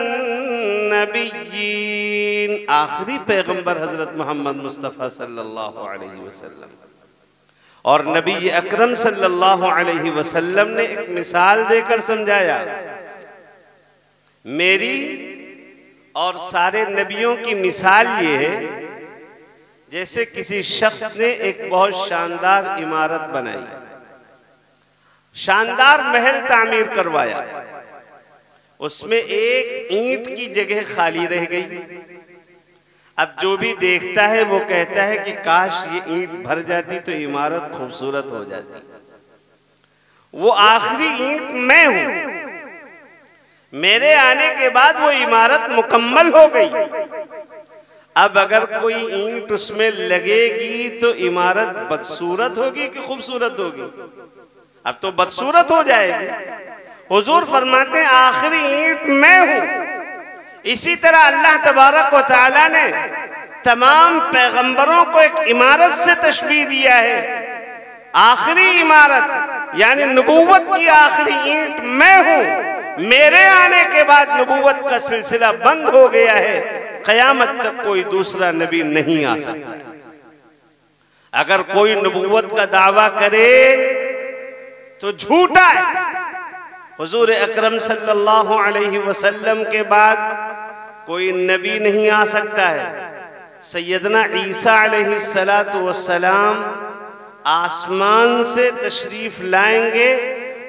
नबिय्यीन। आखिरी पैगंबर हजरत मोहम्मद मुस्तफ़ा सल्लल्लाहु अलैहि वसल्लम। और नबी अकरम सल्लल्लाहु अलैहि वसल्लम ने एक मिसाल देकर समझाया, मेरी और सारे नबियों की मिसाल ये है जैसे किसी शख्स ने एक बहुत शानदार इमारत बनाई, शानदार महल तामीर करवाया, उसमें एक ईंट की जगह खाली रह गई। अब जो भी देखता है वो कहता है कि काश ये ईंट भर जाती तो इमारत खूबसूरत हो जाती। वो आखिरी ईंट मैं हूं, मेरे आने के बाद वो इमारत मुकम्मल हो गई। अब अगर कोई ईंट उसमें लगेगी तो इमारत बदसूरत होगी कि खूबसूरत होगी? अब तो बदसूरत हो जाएगी। हुजूर फरमाते हैं आखिरी ईंट मैं हूं। इसी तरह अल्लाह तबारक व तआला ने तमाम पैगंबरों को एक इमारत से तशबीह दिया है। आखिरी इमारत यानी नबूवत की आखिरी ईंट मैं हूं। मेरे आने के बाद नबूवत का सिलसिला बंद हो गया है, क़यामत तक कोई दूसरा नबी नहीं आ सकता। अगर कोई नबूवत का दावा करे तो झूठा है। हुजूर अकरम सल्लल्लाहु अलैहि वसल्लम के बाद कोई नबी नहीं आ सकता है। सैयदना ईसा अलैहिस्सलातु वस्सलाम आसमान से तशरीफ लाएंगे,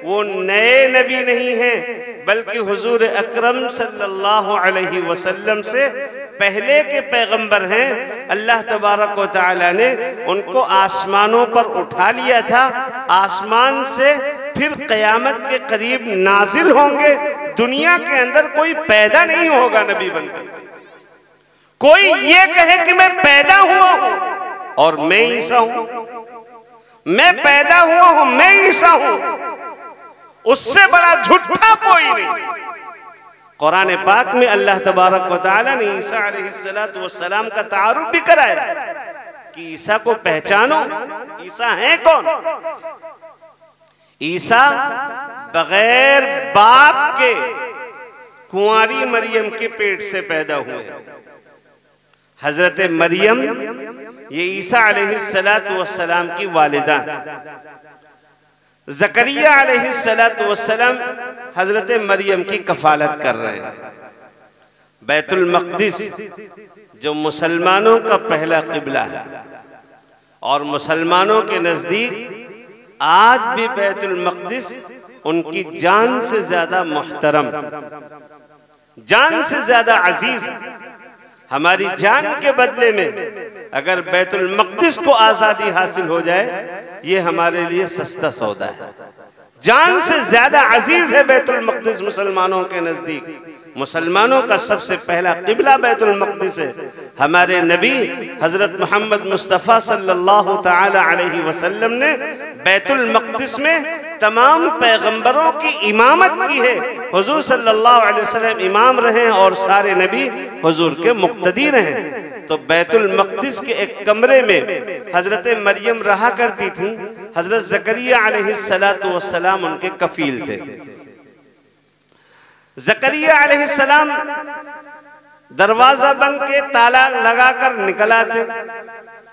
वो नए नबी नहीं हैं, बल्कि हुजूर अकरम सल्लल्लाहु अलैहि वसल्लम से पहले के पैगंबर हैं। अल्लाह तबारक व तआला ने उनको आसमानों पर उठा लिया था, आसमान से फिर क़यामत के करीब नाजिल होंगे। दुनिया के अंदर कोई पैदा नहीं होगा नबी बनकर। कोई ये कहे कि मैं पैदा हुआ हूं और मैं ईसा हूं, मैं पैदा हुआ हूं, मैं ईसा हूं, उससे बड़ा झूठा कोई नहीं। कुरान पाक में अल्लाह तबारक व तआला ने ईसा अलैहिस्सलातु वस्सलाम का तारुफ भी कराया कि ईसा को पहचानो। ईसा है कौन? ईसा बगैर बाप के कुंवारी मरियम के पेट से पैदा हुए। हजरत मरियम ये ईसा अलैहिस्सलातु वस्सलाम की वालिदा। ज़करिया अलैहिस्सलातु वस्सलाम हजरत मरियम की कफालत कर रहे हैं। बैतुल मक़दिस जो मुसलमानों का पहला क़िबला है और मुसलमानों के नज़दीक आज भी बैतुल मक़दिस उनकी जान से ज़्यादा मुहतरम, जान से ज़्यादा अजीज। हमारी जान के बदले में अगर बैतुल मक़दिस को आज़ादी हासिल हो जाए, ये हमारे लिए सस्ता सौदा है। जान से ज्यादा अजीज है बैतुल मक़दिस मुसलमानों के नजदीक। मुसलमानों का सबसे पहला क़िबला बैतुल मक़दिस है। हमारे नबी हजरत मोहम्मद मुस्तफ़ा सल्लल्लाहु ताला अलैहि वसल्लम ने बैतुल मक़दिस में तमाम पैगंबरों की इमामत की है। हुजूर सल्लल्लाहु अलैहि वसल्लम इमाम रहे और सारे नबी हुजूर के मुक़्तदी रहे। तो बैतुल मक़दिस के एक कमरे में हजरत मरियम रहा करती थी। हजरत ज़करिया अलैहिस्सलातु वस्सलाम उनके कफील थे। ज़करिया अलैहिस्सलाम दरवाजा बंद के ताला लगाकर निकल आते,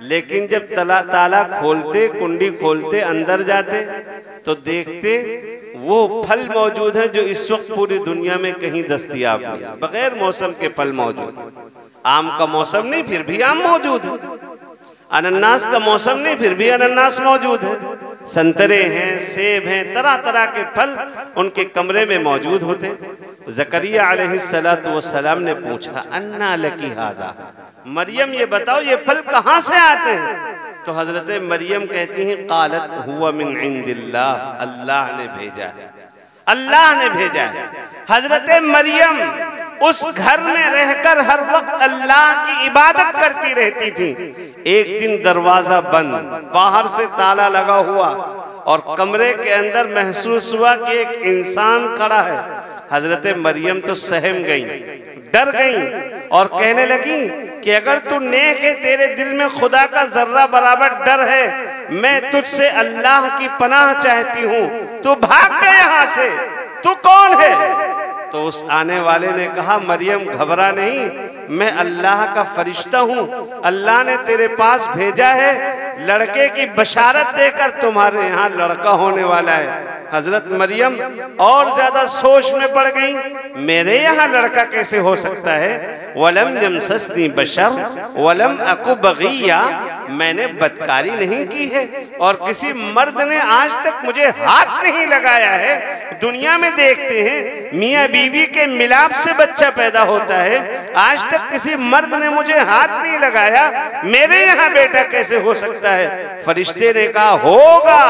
लेकिन जब ताला खोलते, कुंडी खोलते, अंदर जाते तो देखते वो फल मौजूद है जो इस वक्त पूरी दुनिया में कहीं दस्तयाब नहीं। बगैर मौसम के फल मौजूद। आम का मौसम नहीं, फिर भी आम मौजूद है। अनन्नास का मौसम नहीं, फिर भी अनन्नास मौजूद है। संतरे हैं, सेब हैं, तरह तरह के फल उनके कमरे में मौजूद होते। ज़करिया अलैहिस्सलातु वस्सलाम ने पूछा, अन्ना लकी हादा, मरियम ये बताओ ये फल कहाँ से आते हैं? तो हजरत मरियम कहती हैं, क़ालत हुवा मिन इंदिल्लाह, अल्लाह ने भेजा है, अल्लाह ने भेजा है। हजरत मरियम उस घर में रहकर हर वक्त अल्लाह की इबादत करती रहती थी। एक दिन दरवाजा बंद, बाहर से ताला लगा हुआ और कमरे के अंदर महसूस हुआ कि एक इंसान खड़ा है। हजरत मरियम तो सहम गई, डर गई और कहने लगी कि अगर तू नेक है, तेरे दिल में खुदा का जर्रा बराबर डर है, मैं तुझसे अल्लाह की पनाह चाहती हूँ, तू भाग जा यहाँ से, तू कौन है? तो उस आने वाले ने कहा, मरियम घबरा नहीं, मैं अल्लाह का फरिश्ता हूँ, अल्लाह ने तेरे पास भेजा है लड़के की बशारत देकर, तुम्हारे यहाँ लड़का होने वाला है। हजरत मरियम और ज्यादा सोच में पड़ गई, मेरे यहाँ लड़का कैसे हो सकता है? वलम यमससनी बशर वलम अकु बगिया, मैंने बदकारी नहीं की है और किसी मर्द ने आज तक मुझे हाथ नहीं लगाया है। दुनिया में देखते हैं मियाँ बीवी के मिलाप से बच्चा पैदा होता है, आज तक किसी मर्द ने मुझे हाथ नहीं लगाया, मेरे यहाँ बेटा कैसे हो सकता है? फरिश्ते ने कहा, होगा,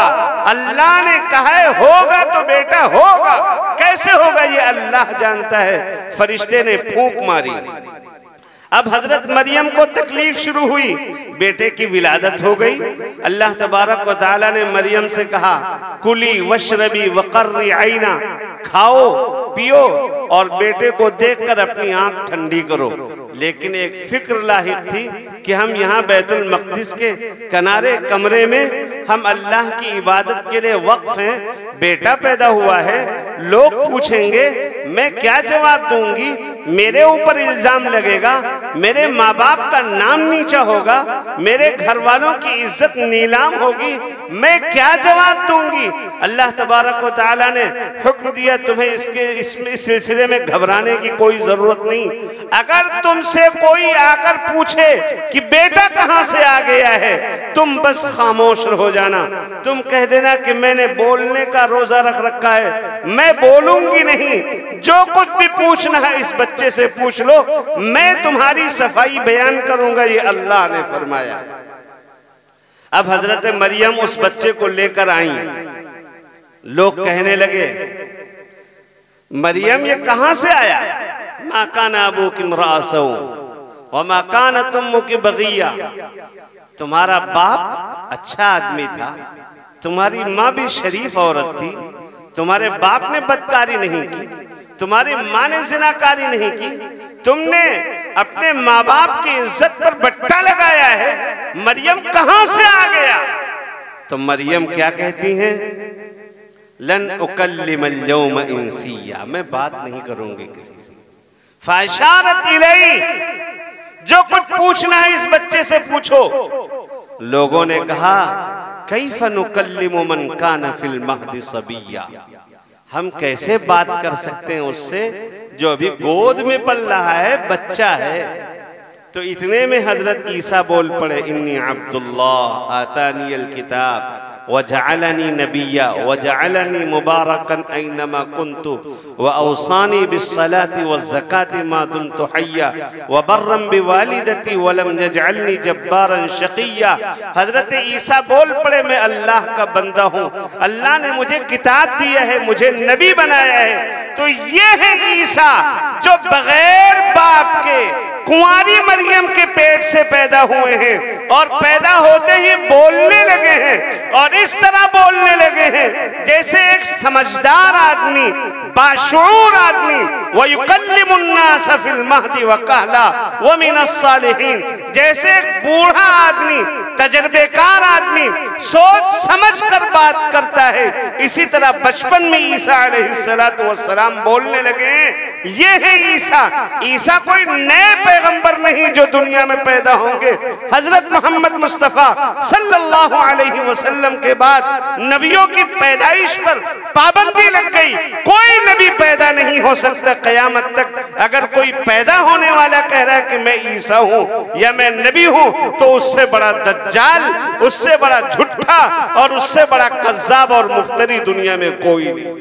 अल्लाह ने कहा है होगा तो बेटा होगा, कैसे होगा ये अल्लाह जानता है। फरिश्ते ने फूंक मारी, अब हजरत मरियम को तकलीफ शुरू हुई, बेटे की विलादत हो गई। अल्लाह तबारक व तआला ने मरियम से कहा, कुली वशरबी वक़र्री आइना, खाओ पियो और बेटे को देखकर अपनी आंख ठंडी करो। लेकिन एक फिक्र लाहिक थी कि हम यहाँ बैतुल मक़दिस के किनारे कमरे में हम अल्लाह की इबादत के लिए वक्फ हैं, बेटा पैदा हुआ है, लोग पूछेंगे मैं क्या जवाब दूंगी, मेरे ऊपर इल्जाम लगेगा, मेरे माँ बाप का नाम नीचा होगा, मेरे घर वालों की इज्जत नीलाम होगी, मैं क्या जवाब दूंगी। अल्लाह तबारक व तआला ने हुक्म दिया, तुम्हें इस सिलसिले में घबराने की कोई जरूरत नहीं। अगर तुमसे कोई आकर पूछे कि बेटा कहां से आ गया है, तुम बस खामोश हो जाना, तुम कह देना कि मैंने बोलने का रोजा रख रखा है, मैं बोलूंगी नहीं, जो कुछ भी पूछना है इस बच्चे से पूछ लो, मैं तुम्हारी सफाई बयान करूंगा, ये अल्लाह ने फरमाया। अब हजरत मरियम उस बच्चे को लेकर आई, लोग कहने लगे मरियम ये कहां से आया, मा काना अबूकी इम्राअसौ व मा कानत उम्मुकी बगिया, तुम्हारा बाप अच्छा आदमी था, तुम्हारी माँ भी शरीफ औरत थी, तुम्हारे बाप ने बदकारी नहीं की, तुम्हारी माँ ने जिनाकारी नहीं की, तुमने अपने माँ बाप की इज्जत पर बट्टा लगाया है, मरियम कहां से आ गया। तो मरियम क्या कहती हैं, लन उकल्लिमल यौम इंसिया, मैं बात नहीं करूंगी किसी से। फाशारत इलैहि, जो कुछ पूछना है इस बच्चे से पूछो। लोगों ने कहा कैफ़ नुकल्लिमु मन कान फिल महदी सबिया, हम कैसे बात कर सकते हैं उससे जो अभी गोद में पल रहा है, बच्चा है। तो इतने में हजरत ईसा बोल पड़े, इन्नी अब्दुल्लाह आतानियल किताब वजअलनी नबिय्या वजअलनी मुबारकन ऐनमा कुन्तु व औसानी बिस्सलाति वज़्ज़काति मा दुमतु हय्या व बर्रम बिवालिदती व लम यजअलनी जब्बारन शक़िय्या। हजरत ईसा बोल पड़े, मैं अल्लाह का बंदा हूँ, अल्लाह ने मुझे किताब दिया है, मुझे नबी बनाया है। तो ये है ईसा जो बगैर बाप के कुंवारी मरियम के पेट से पैदा हुए हैं और पैदा होते ही बोलने लगे हैं, और इस तरह बोलने लगे हैं जैसे एक समझदार आदमी, बाशऊर आदमी, व युकल्लिमुन नास फिल महदी व कहला व मिनस सालिहीन, जैसे एक बूढ़ा आदमी, तजर्बेकार आदमी सोच समझ कर बात करता है, इसी तरह बचपन में ईसा अलैहिस्सलातु वस्सलाम बोलने लगे। ये है ईसा। ईसा कोई नए पैगंबर नहीं जो दुनिया में पैदा होंगे। हजरत मोहम्मद मुस्तफा सल्लल्लाहु अलैहि वसल्लम के बाद नबियों की पैदाइश पर पाबंदी लग गई, कोई नबी पैदा नहीं हो सकता कयामत तक। अगर कोई पैदा होने वाला कह रहा है कि मैं ईसा हूं या मैं नबी हूं, तो उससे बड़ा दज्जाल, उससे बड़ा झूठा और उससे बड़ा कज़्ज़ाब और मुफ्तरी दुनिया में कोई नहीं।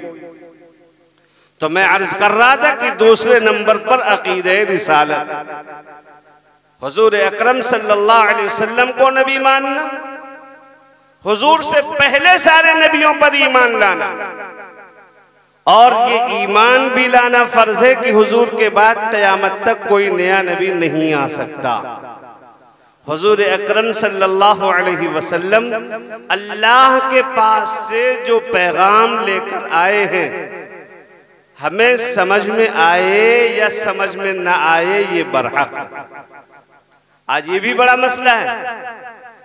तो मैं अर्ज कर रहा था कि दूसरे नंबर पर अकीदे रिसालत, हुजूर अकरम सल्लल्लाहु अलैहि वसल्लम को नबी मानना, हुजूर से पहले सारे नबियों पर ईमान लाना, और ये ईमान भी लाना फर्ज है कि हुजूर के बाद क़यामत तक कोई नया नबी नहीं आ सकता। हुजूर अकरम सल्लल्लाहु अलैहि वसल्लम अल्लाह के पास से जो पैगाम लेकर आए हैं, हमें समझ में आए या समझ में ना आए ये बरहक। आज ये भी बड़ा मसला है।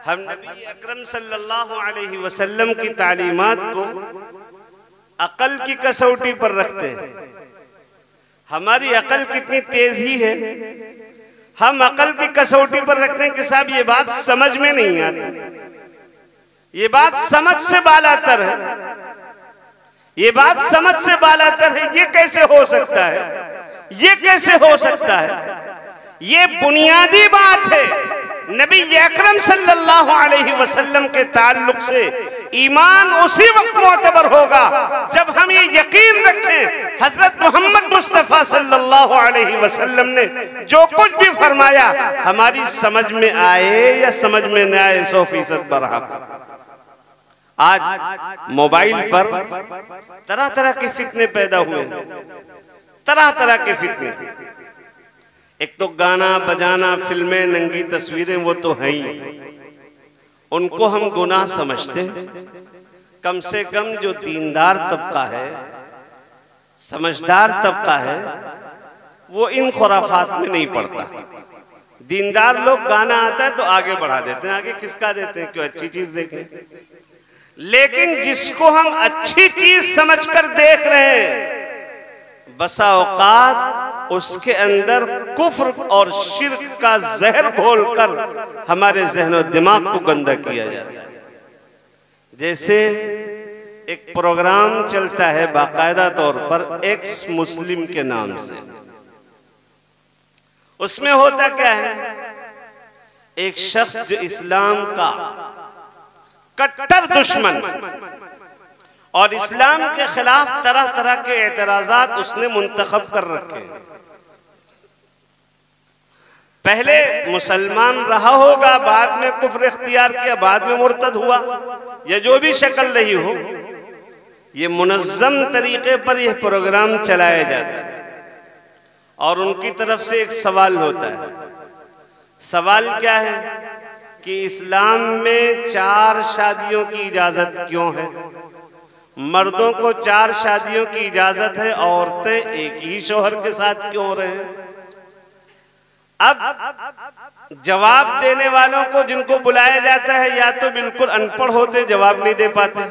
हम नबी अकरम सल्लल्लाहु अलैहि वसल्लम की तालीमात को अकल की कसौटी पर रखते हैं। हमारी अकल कितनी तेज ही है, हम अकल की कसौटी पर रखते हैं कि साहब ये बात समझ में नहीं आती, ये बात समझ से बालातर है, ये बात समझ से बालातर है, ये कैसे हो सकता है, ये कैसे हो सकता है। ये बुनियादी बात है। नबी अकरम सल्लल्लाहु अलैहि वसल्लम के ताल्लुक से ईमान उसी वक्त मोतबर होगा जब हम ये यकीन रखें हजरत मोहम्मद मुस्तफ़ा सल्लल्लाहु अलैहि वसल्लम ने जो कुछ भी फरमाया हमारी समझ में आए या समझ में न आए 100% बरहक। आज मोबाइल पर तरह तरह के फितने पैदा हुए, तरह तरह के फितने। एक तो गाना बजाना, फिल्में, नंगी तस्वीरें वो तो हैं ही, उनको हम गुनाह समझते हैं। कम से कम जो दीनदार तबका है, समझदार तबका है, वो इन खुराफात में नहीं पड़ता। दीनदार लोग गाना आता है तो आगे बढ़ा देते हैं, आगे किसका देते हैं, क्यों अच्छी चीज देखें। लेकिन जिसको हम अच्छी चीज समझकर देख रहे हैं, बसा औकात उसके अंदर कुफ्र और शिर्क का जहर घोलकर हमारे ज़हन और दिमाग को गंदा किया जाता है। जैसे एक प्रोग्राम चलता है बाकायदा तौर पर एक्स मुस्लिम के नाम से, उसमें होता क्या है, एक शख्स जो इस्लाम का कट्टर दुश्मन और इस्लाम के खिलाफ तरह तरह के एतराजात उसने मुंतखब कर रखे। पहले मुसलमान रहा होगा, बाद में कुफ्र इख्तियार किया, बाद में मुर्तद हुआ, या जो भी शक्ल रही हो, ये मुनज़्ज़म तरीके पर यह प्रोग्राम चलाया जाता है। और उनकी तरफ से एक सवाल होता है। सवाल क्या है कि इस्लाम में 4 शादियों की इजाजत क्यों है? मर्दों को 4 शादियों की इजाजत है, औरतें एक ही शौहर के साथ क्यों रहे? अब जवाब देने वालों को जिनको बुलाया जाता है, या तो बिल्कुल अनपढ़ होते, जवाब नहीं दे पाते,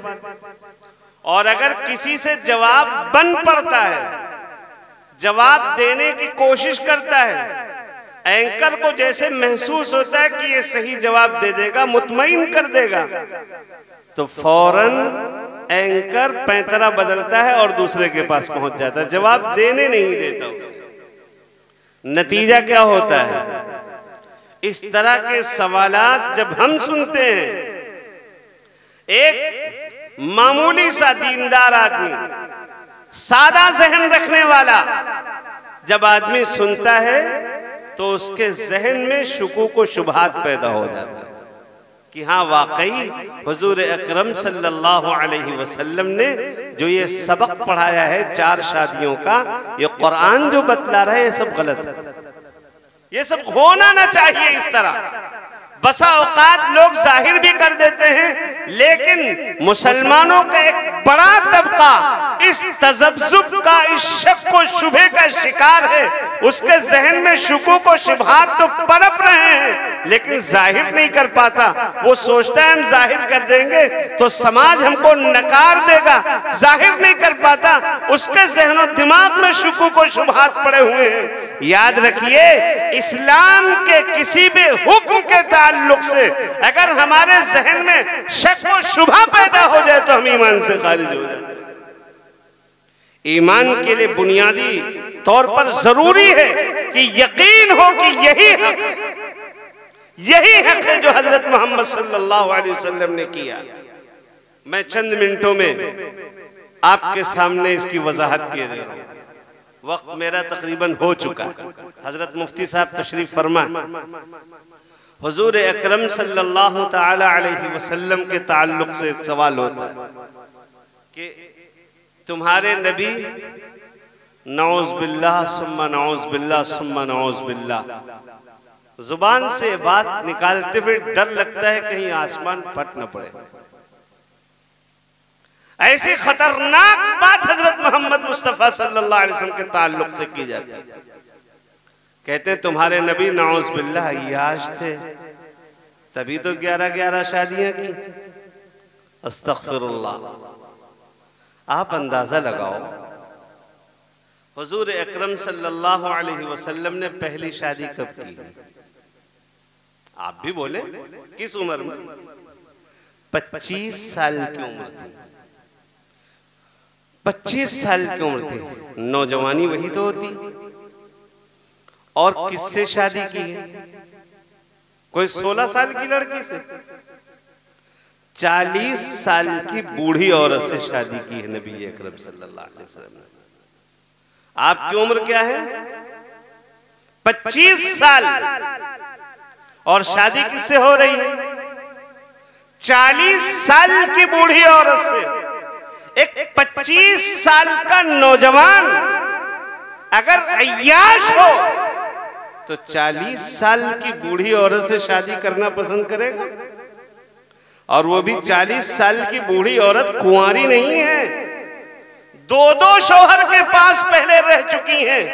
और अगर किसी से जवाब बन पड़ता है, जवाब देने की कोशिश करता है, एंकर को जैसे महसूस होता है कि ये सही जवाब दे देगा, मुतमईन कर देगा, तो फौरन एंकर पैंतरा बदलता है और दूसरे के पास पहुंच जाता है, जवाब देने नहीं देता उसे। नतीजा क्या होता है? इस तरह के सवालात जब हम सुनते हैं, एक मामूली सा दीनदार आदमी, सादा जहन रखने वाला जब आदमी सुनता है, तो उसके जहन में शुकूक व शुबहात पैदा हो जाता है कि हाँ, वाकई हुजूर अकरम सल्लल्लाहु अलैहि वसल्लम ने जो ये सबक पढ़ाया है 4 शादियों का, ये कुरान जो बतला रहा है, ये सब गलत है, ये सब होना ना चाहिए इस तरह। बसा औकात लोग जाहिर भी कर देते हैं, लेकिन मुसलमानों का एक बड़ा तबका इस तज़ब्ज़ुब का, इस शक व शुबे का शिकार है। उसके जहन में शुकूक व शुबहात तो पनप रहे हैं, लेकिन जाहिर नहीं कर पाता। वो सोचता है हम जाहिर कर देंगे तो समाज हमको नकार देगा, जाहिर नहीं कर पाता, उसके जहन और दिमाग में शुकूक व शुबहात पड़े हुए हैं। याद रखिए, इस्लाम के किसी भी हुक्म के ताल्लुक से अगर हमारे जहन में शक व शुबहा पैदा हो जाए तो हम ईमान से खारिज हो जाते हैं। ईमान के लिए बुनियादी तौर पर जरूरी है कि यकीन हो कि यही हक है, यही हक है जो हजरत मोहम्मद सल्लल्लाहु अलैहि वसल्लम ने किया। मैं चंद मिनटों में आपके सामने इसकी वजाहत किए दे रहा हूं। वक्त मेरा तकरीबन हो चुका है। हजरत मुफ्ती साहब तशरीफ फरमाए। हुजूर अकरम सल्लल्लाहु ताला अलैहि वसल्लम के ताल्लुक से एक सवाल होता है कि तुम्हारे नबी नौज बिल्लाह सुम्मा नौज बिल्लाह सुम्मा नौज बिल्लाह, जुबान से बात निकालते हुए डर लगता है कहीं आसमान फट न पड़े। ऐसी खतरनाक बात हजरत मोहम्मद मुस्तफा सल्लल्लाहु अलैहि वसल्लम के ताल्लुक से की जाती है। कहते हैं तुम्हारे नबी नौज बिल्लाह अय्याश थे, तभी तो 11-11 शादियां की। अस्तगफिरुल्लाह। आप अंदाजा लगाओ, हुजूर अकरम सल्लल्लाहु अलैहि वसल्लम ने पहली शादी कब की? आप भी बोले, किस उम्र में? 25 साल की उम्र थी। 25 साल की उम्र थी। नौजवानी वही तो होती। और किससे शादी की है? कोई 16 साल की लड़की से? 40 साल की बूढ़ी औरत से शादी की है नबी अकरम सल्लल्लाहु अलैहि वसल्लम ने। आपकी उम्र क्या है? 25 साल। और शादी किससे हो रही है? 40 साल की बूढ़ी औरत से। एक 25 साल का नौजवान अगर अय्याश हो तो 40 साल की बूढ़ी औरत से शादी करना पसंद करेगा? और वो भी 40 साल की बूढ़ी औरत कुंवारी नहीं है, दो शौहर के पास पहले रह चुकी हैं,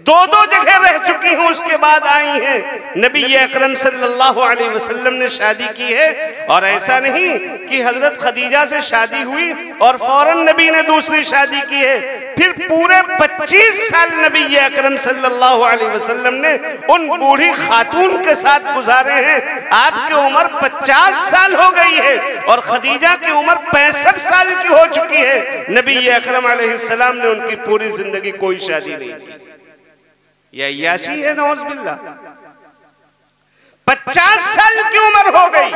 दो जगह रह चुकी हैं, उसके बाद आई हैं। नबी अकरम सल्लल्लाहु अलैहि वसल्लम ने शादी की है। और ऐसा नहीं कि हजरत खदीजा से शादी हुई और फौरन नबी ने दूसरी शादी की है, फिर पूरे 25 साल नबी अकरम सल्लल्लाहु अलैहि वसल्लम ने उन बूढ़ी खातून के साथ गुजारे हैं। आपकी उम्र 50 साल हो गई है और खदीजा की उम्र 65 साल की हो चुकी है। नबी अकरम अलैहिस्सलाम ने उनकी पूरी जिंदगी कोई शादी नहीं की। यह अय्याशी है नौज बिल्ला। 50 साल की उम्र हो गई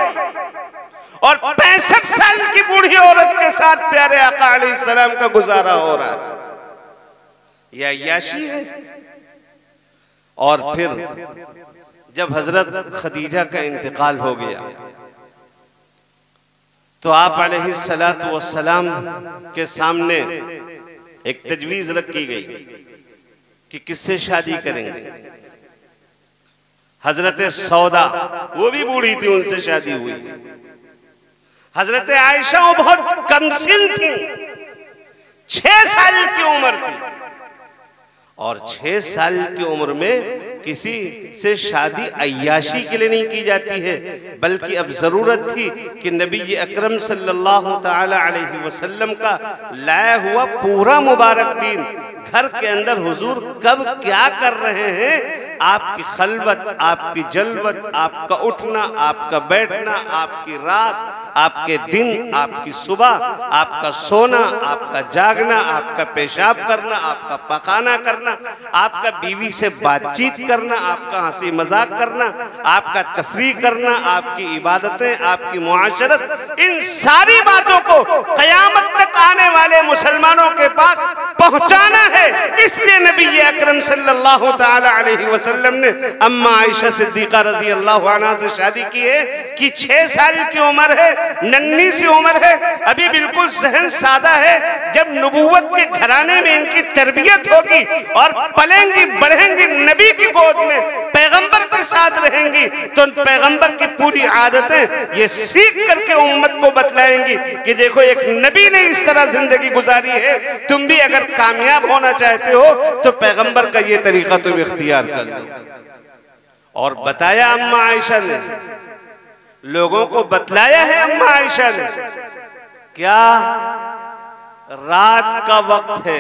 और 65 साल की बूढ़ी औरत के साथ प्यारे आका अलैहिस्सलाम का गुजारा हो रहा है। यह अय्याशी है। और फिर जब हजरत खदीजा का इंतकाल हो गया तो आप अलैहिस्सलातु वस्सलाम के सामने एक तजवीज रखी गई कि किससे शादी करेंगे। हजरत सौदा, वो भी बूढ़ी थी, उनसे शादी हुई। हजरत आयशा, वो बहुत कमसिन थी, 6 साल की उम्र थी। और 6 साल की उम्र में किसी से शादी अय्याशी के लिए नहीं की जाती है, बल्कि अब जरूरत थी कि नबी अकरम सल्लल्लाहु ताला अलैहि वसल्लम का लाया हुआ पूरा मुबारक दीन घर के अंदर हुजूर कब क्या कर रहे हैं, आपकी खलवत, आपकी जलवत, आपका उठना, आपका बैठना, आपकी रात, आपके दिन, आपकी सुबह, आपका सोना, आपका जागना, आपका पेशाब करना, आपका पकाना करना, आपका बीवी से बातचीत करना, आपका हंसी मजाक करना, आपका तफरीह करना, आपकी इबादतें, आपकी मुआशरत, इन सारी बातों को कयामत तक आने वाले मुसलमानों के पास पहुंचाना है। इसलिए नबी अकरम सल्लल्लाहु ताला अलैहि वसल्लम ने अम्मा आयशा सिद्दीका रजी अल्लाह अन्हा से शादी की है कि 6 साल की उम्र है, नन्ही सी उम्र है, अभी बिल्कुल सहन सादा है। जब नबूवत के घराने में इनकी तरबियत होगी और पलेंगी बढ़ेंगी नबी की गोद में, पैगंबर के साथ रहेंगी, तो पैगंबर की पूरी आदतें ये सीख करके उम्मत को बतलाएंगी कि देखो एक नबी ने इस तरह जिंदगी गुजारी है, तुम भी अगर कामयाब होना चाहते हो तो पैगंबर का ये तरीका तुम इख्तियार कर लो। और बताया अम्मा आयशा ने, लोगों को बतलाया है अम्मा आयशा ने, क्या रात का वक्त है,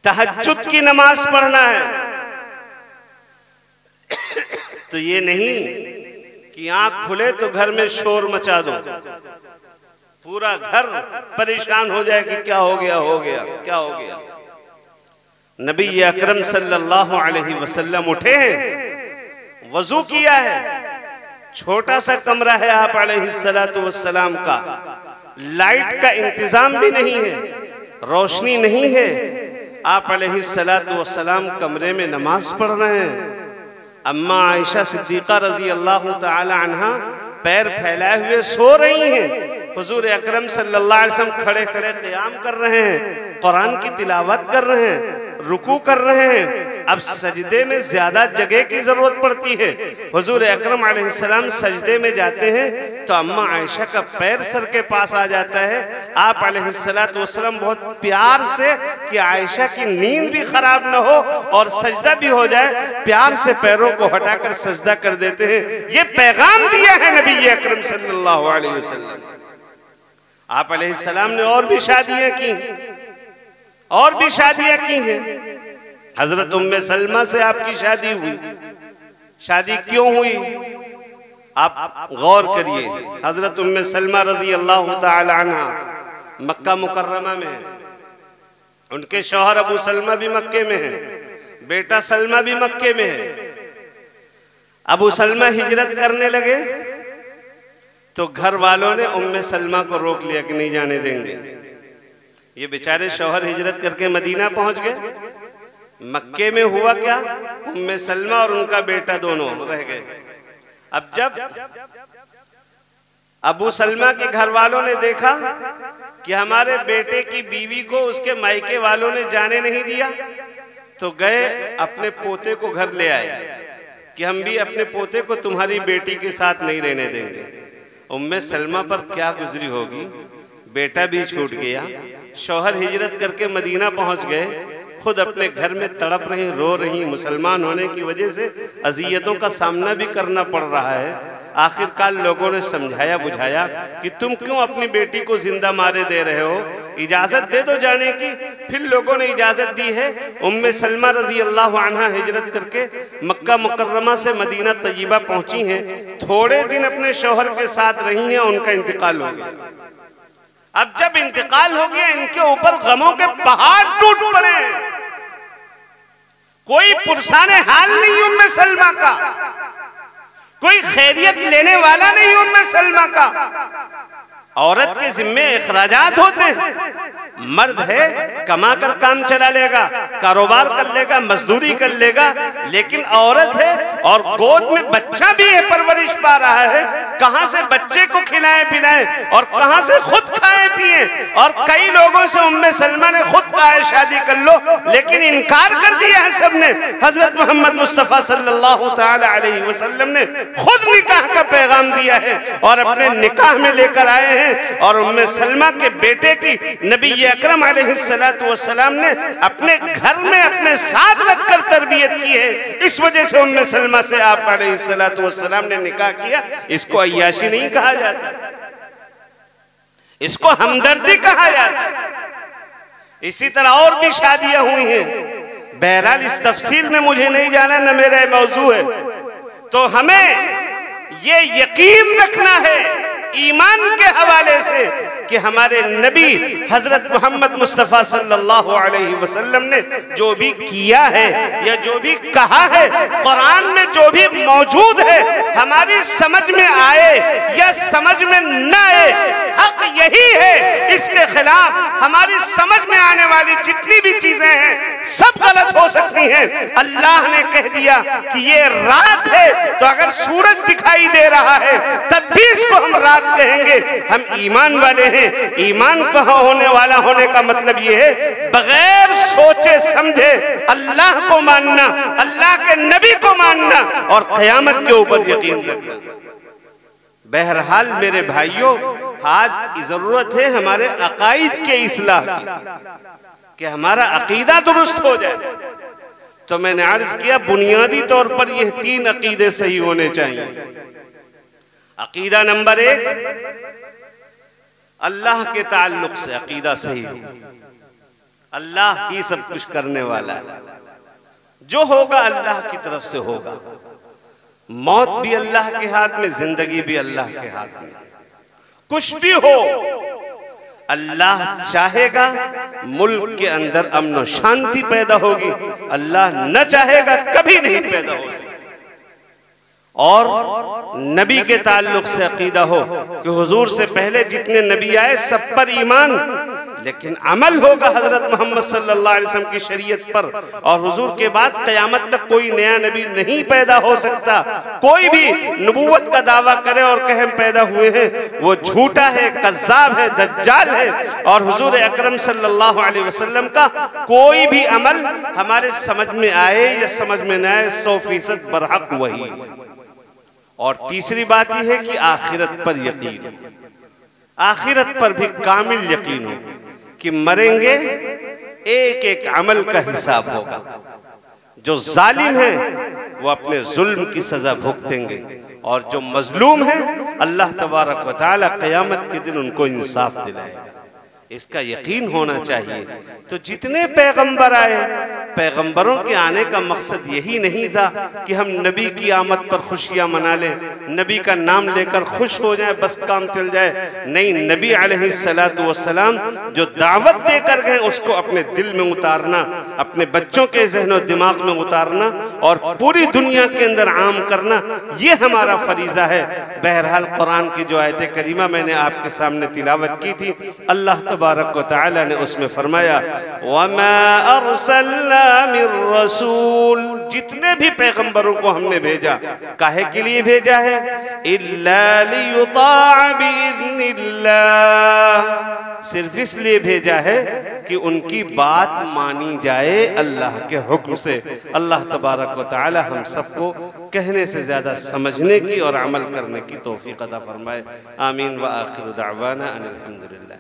तहज्जुद की नमाज पढ़ना है, तो ये नहीं कि आंख खुले तो घर में शोर मचा दो, पूरा घर परेशान हो जाए कि क्या हो गया, हो गया, क्या हो गया। नबी अकरम सल्लल्लाहु अलैहि वसल्लम उठे हैं, वजू किया है, छोटा सा कमरा है आप अलैहिस्सलातु वस्सलाम का, लाइट का इंतजाम भी नहीं है, रोशनी नहीं है, आप अलैहिस्सलातु वस्सलाम कमरे में नमाज पढ़ रहे हैं। अम्मा आयशा सिद्दीका रजी अल्लाह ताला अन्हा पैर फैलाए हुए सो रही हैं। हुजूर अकरम सल्लल्लाहु अलैहि वसल्लम खड़े खड़े क़याम कर रहे हैं, कुरान की तिलावत कर रहे हैं, रुकू कर रहे हैं। अब सजदे में ज्यादा जगह की जरूरत पड़ती है। हुजूर अकरम अलैहिस्सलाम सजदे में जाते हैं तो अम्मा आयशा का पैर सर के पास आ जाता है। आप अलैहिस्सलातु वस्सलाम बहुत प्यार से, कि आयशा की नींद भी खराब न हो और सजदा भी हो जाए, प्यार से पैरों को हटाकर सजदा कर देते हैं। ये पैगाम दिया है नबी अकरम सल्लल्लाहु अलैहि वसल्लम। आप अलैहिस्सलाम ने और भी शादियां की, और भी शादियां की हैं। हजरत उम्मे सलमा से आपकी शादी हुई। शादी क्यों हुई आप गौर करिए। हजरत उम्मे सलमा रजी अल्लाह ताला अन्हा मक्का मुकर्रमा में है, उनके शौहर अबू सलमा भी मक्के में है, बेटा सलमा भी मक्के में है। अबू सलमा हिजरत करने लगे तो घर वालों ने उम्मे सलमा को रोक लिया कि नहीं जाने देंगे। ये बेचारे शौहर हिजरत करके मदीना पहुंच गए। मक्के में हुआ क्या, उम्मे सलमा और उनका बेटा दोनों रह गए। अब जब अबू सलमा के घर वालों ने देखा कि हमारे बेटे की बीवी को उसके मायके वालों ने जाने नहीं दिया, तो गए अपने पोते को घर ले आए कि हम भी अपने पोते को तुम्हारी बेटी के साथ नहीं रहने देंगे। उम्मे सलमा पर क्या गुजरी होगी, बेटा भी छूट गया, शौहर हिजरत करके मदीना पहुंच गए, खुद अपने घर में तड़प रही, रो रही, मुसलमान होने की वजह से अजियतों का सामना भी करना पड़ रहा है। आखिरकार लोगों ने समझाया बुझाया कि तुम क्यों अपनी बेटी को जिंदा मारे दे रहे हो, इजाजत दे दो जाने की। फिर लोगों ने इजाजत दी है। उम्मे सलमा रज़ी अल्लाह अन्हा हिजरत करके मक्का मुकर्रमा से मदीना तय्यबा पहुंची हैं। थोड़े दिन अपने शौहर के साथ रही हैं, उनका इंतकाल हो गया। अब जब इंतकाल हो गया, इनके ऊपर गमों के पहाड़ टूट पड़े। कोई पुरसाने हाल नहीं उम्मे सलमा का, कोई खैरियत लेने वाला नहीं उम्मे सलमा का। औरत के जिम्मे इखराजात होते हैं। मर्द है, कमा कर काम चला लेगा, कारोबार कर लेगा, मजदूरी कर लेगा, लेकिन औरत है और गोद में बच्चा भी है, परवरिश पा रहा है। कहां से बच्चे को खिलाएं पिलाएं और कहां से खुद खाएं पिए। और कई लोगों से उम्मे सलमा ने खुद कहा है शादी कर लो, लेकिन इनकार कर दिया है सबने। हजरत मोहम्मद मुस्तफा सल्लल्लाहु तआला अलैहि वसल्लम ने खुद निकाह का पैगाम दिया है और अपने निकाह में लेकर आए हैं। और उम्मे सलमा के बेटे की नबी अकरम अलैहिस्सलातु वस्सलाम ने अपने घर में अपने साथ रखकर तरबियत की है। इस वजह से उम्मे सलमा से आप अलैहिस्सलातु वस्सलाम ने निकाह किया। इसको अय्याशी नहीं कहा जाता, इसको हमदर्दी कहा जाता। इसी तरह और भी शादियां हुई हैं। बहरहाल इस तफसील में मुझे नहीं जाना, न मेरा मौजू है। तो हमें ये यकीन रखना है ईमान के हवाले से कि हमारे नबी हजरत मोहम्मद मुस्तफ़ा सल्लल्लाहु अलैहि वसल्लम ने जो भी किया है या जो भी कहा है, कुरान में जो भी मौजूद है, हमारी समझ में आए या समझ में न आए, हक यही है। इसके खिलाफ हमारी समझ में आने वाली जितनी भी चीजें हैं सब गलत हो सकती हैं। अल्लाह ने कह दिया कि ये रात है, तो अगर सूरज दिखाई दे रहा है तब भी इसको हम रात कहेंगे। हम ईमान वाले हैं। ईमान को होने वाला होने का मतलब ये है बगैर सोचे समझे अल्लाह को मानना, अल्लाह के नबी को मानना और क़यामत के ऊपर यकीन रखना। बहरहाल मेरे भाइयों, आज जरूरत है हमारे अकाईद के इस्लाह की कि हमारा अकीदा दुरुस्त हो जाए। तो मैंने अर्ज किया बुनियादी तौर पर यह 3 अकीदे सही होने चाहिए। अकीदा नंबर 1, अल्लाह के ताल्लुक से अकीदा सही हो। अल्लाह ही सब कुछ करने वाला है, जो होगा अल्लाह की तरफ से होगा। मौत भी अल्लाह के हाथ में, जिंदगी भी अल्लाह के हाथ में। कुछ भी हो अल्लाह चाहेगा मुल्क के अंदर अमन और शांति पैदा होगी, अल्लाह न चाहेगा कभी नहीं पैदा हो सकती। और नबी के ताल्लुक से अकीदा हो कि हुजूर से पहले जितने नबी आए सब पर ईमान, लेकिन अमल होगा हजरत मोहम्मद सल्लल्लाहु अलैहि वसल्लम की शरीयत पर। और हुजूर के बाद क़यामत तक कोई नया नबी नहीं पैदा हो सकता। कोई भी नबूवत का दावा करे और कहे पैदा हुए हैं, वो झूठा है, कज़्ज़ाब है, दज्जाल है। और हुजूर अकरम सल्लल्लाहु अलैहि वसल्लम का कोई भी अमल हमारे समझ में आए या समझ में न आए 100% बरहक वही। और तीसरी बात यह है कि आखिरत पर यकीन, आखिरत पर भी कामिल यकीन हो कि मरेंगे, एक एक अमल का हिसाब होगा। जो जालिम है वो अपने जुल्म की सजा भुगतेंगे और जो मजलूम है अल्लाह तबारक व तआला क़यामत के दिन उनको इंसाफ दिलाएगा। इसका यकीन होना चाहिए। तो जितने पैगंबर आए, पैगंबरों के आने का मकसद यही नहीं था कि हम नबी की आमद पर खुशियां मना लें, नबी का नाम लेकर खुश हो जाएं, बस काम चल जाए। नहीं, नबी अलैहिस्सलातु वस्सलाम जो दावत देकर गए उसको अपने दिल में उतारना, अपने बच्चों के ज़हन और दिमाग में उतारना और पूरी दुनिया के अंदर आम करना, ये हमारा फरीज़ा है। बहरहाल कुरान की जो आयत करीमा मैंने आपके सामने तिलावत की थी, अल्लाह तबारक व तआला ने उसमें फरमाया वमा अरसलना मिर रसूल, जितने भी पैगंबरों को हमने भेजा, काहे के लिए भेजा है? इल्ला लियुताअ बिइज़्निल्लाह, सिर्फ इसलिए भेजा है कि उनकी बात मानी जाए अल्लाह के हुक्म से। अल्लाह तबारक व तआला हम सबको कहने से ज़्यादा समझने की और अमल करने की तौफीक अता फरमाए। आमीन व आखिर दावाना अनिल हम्दुलिल्लाह।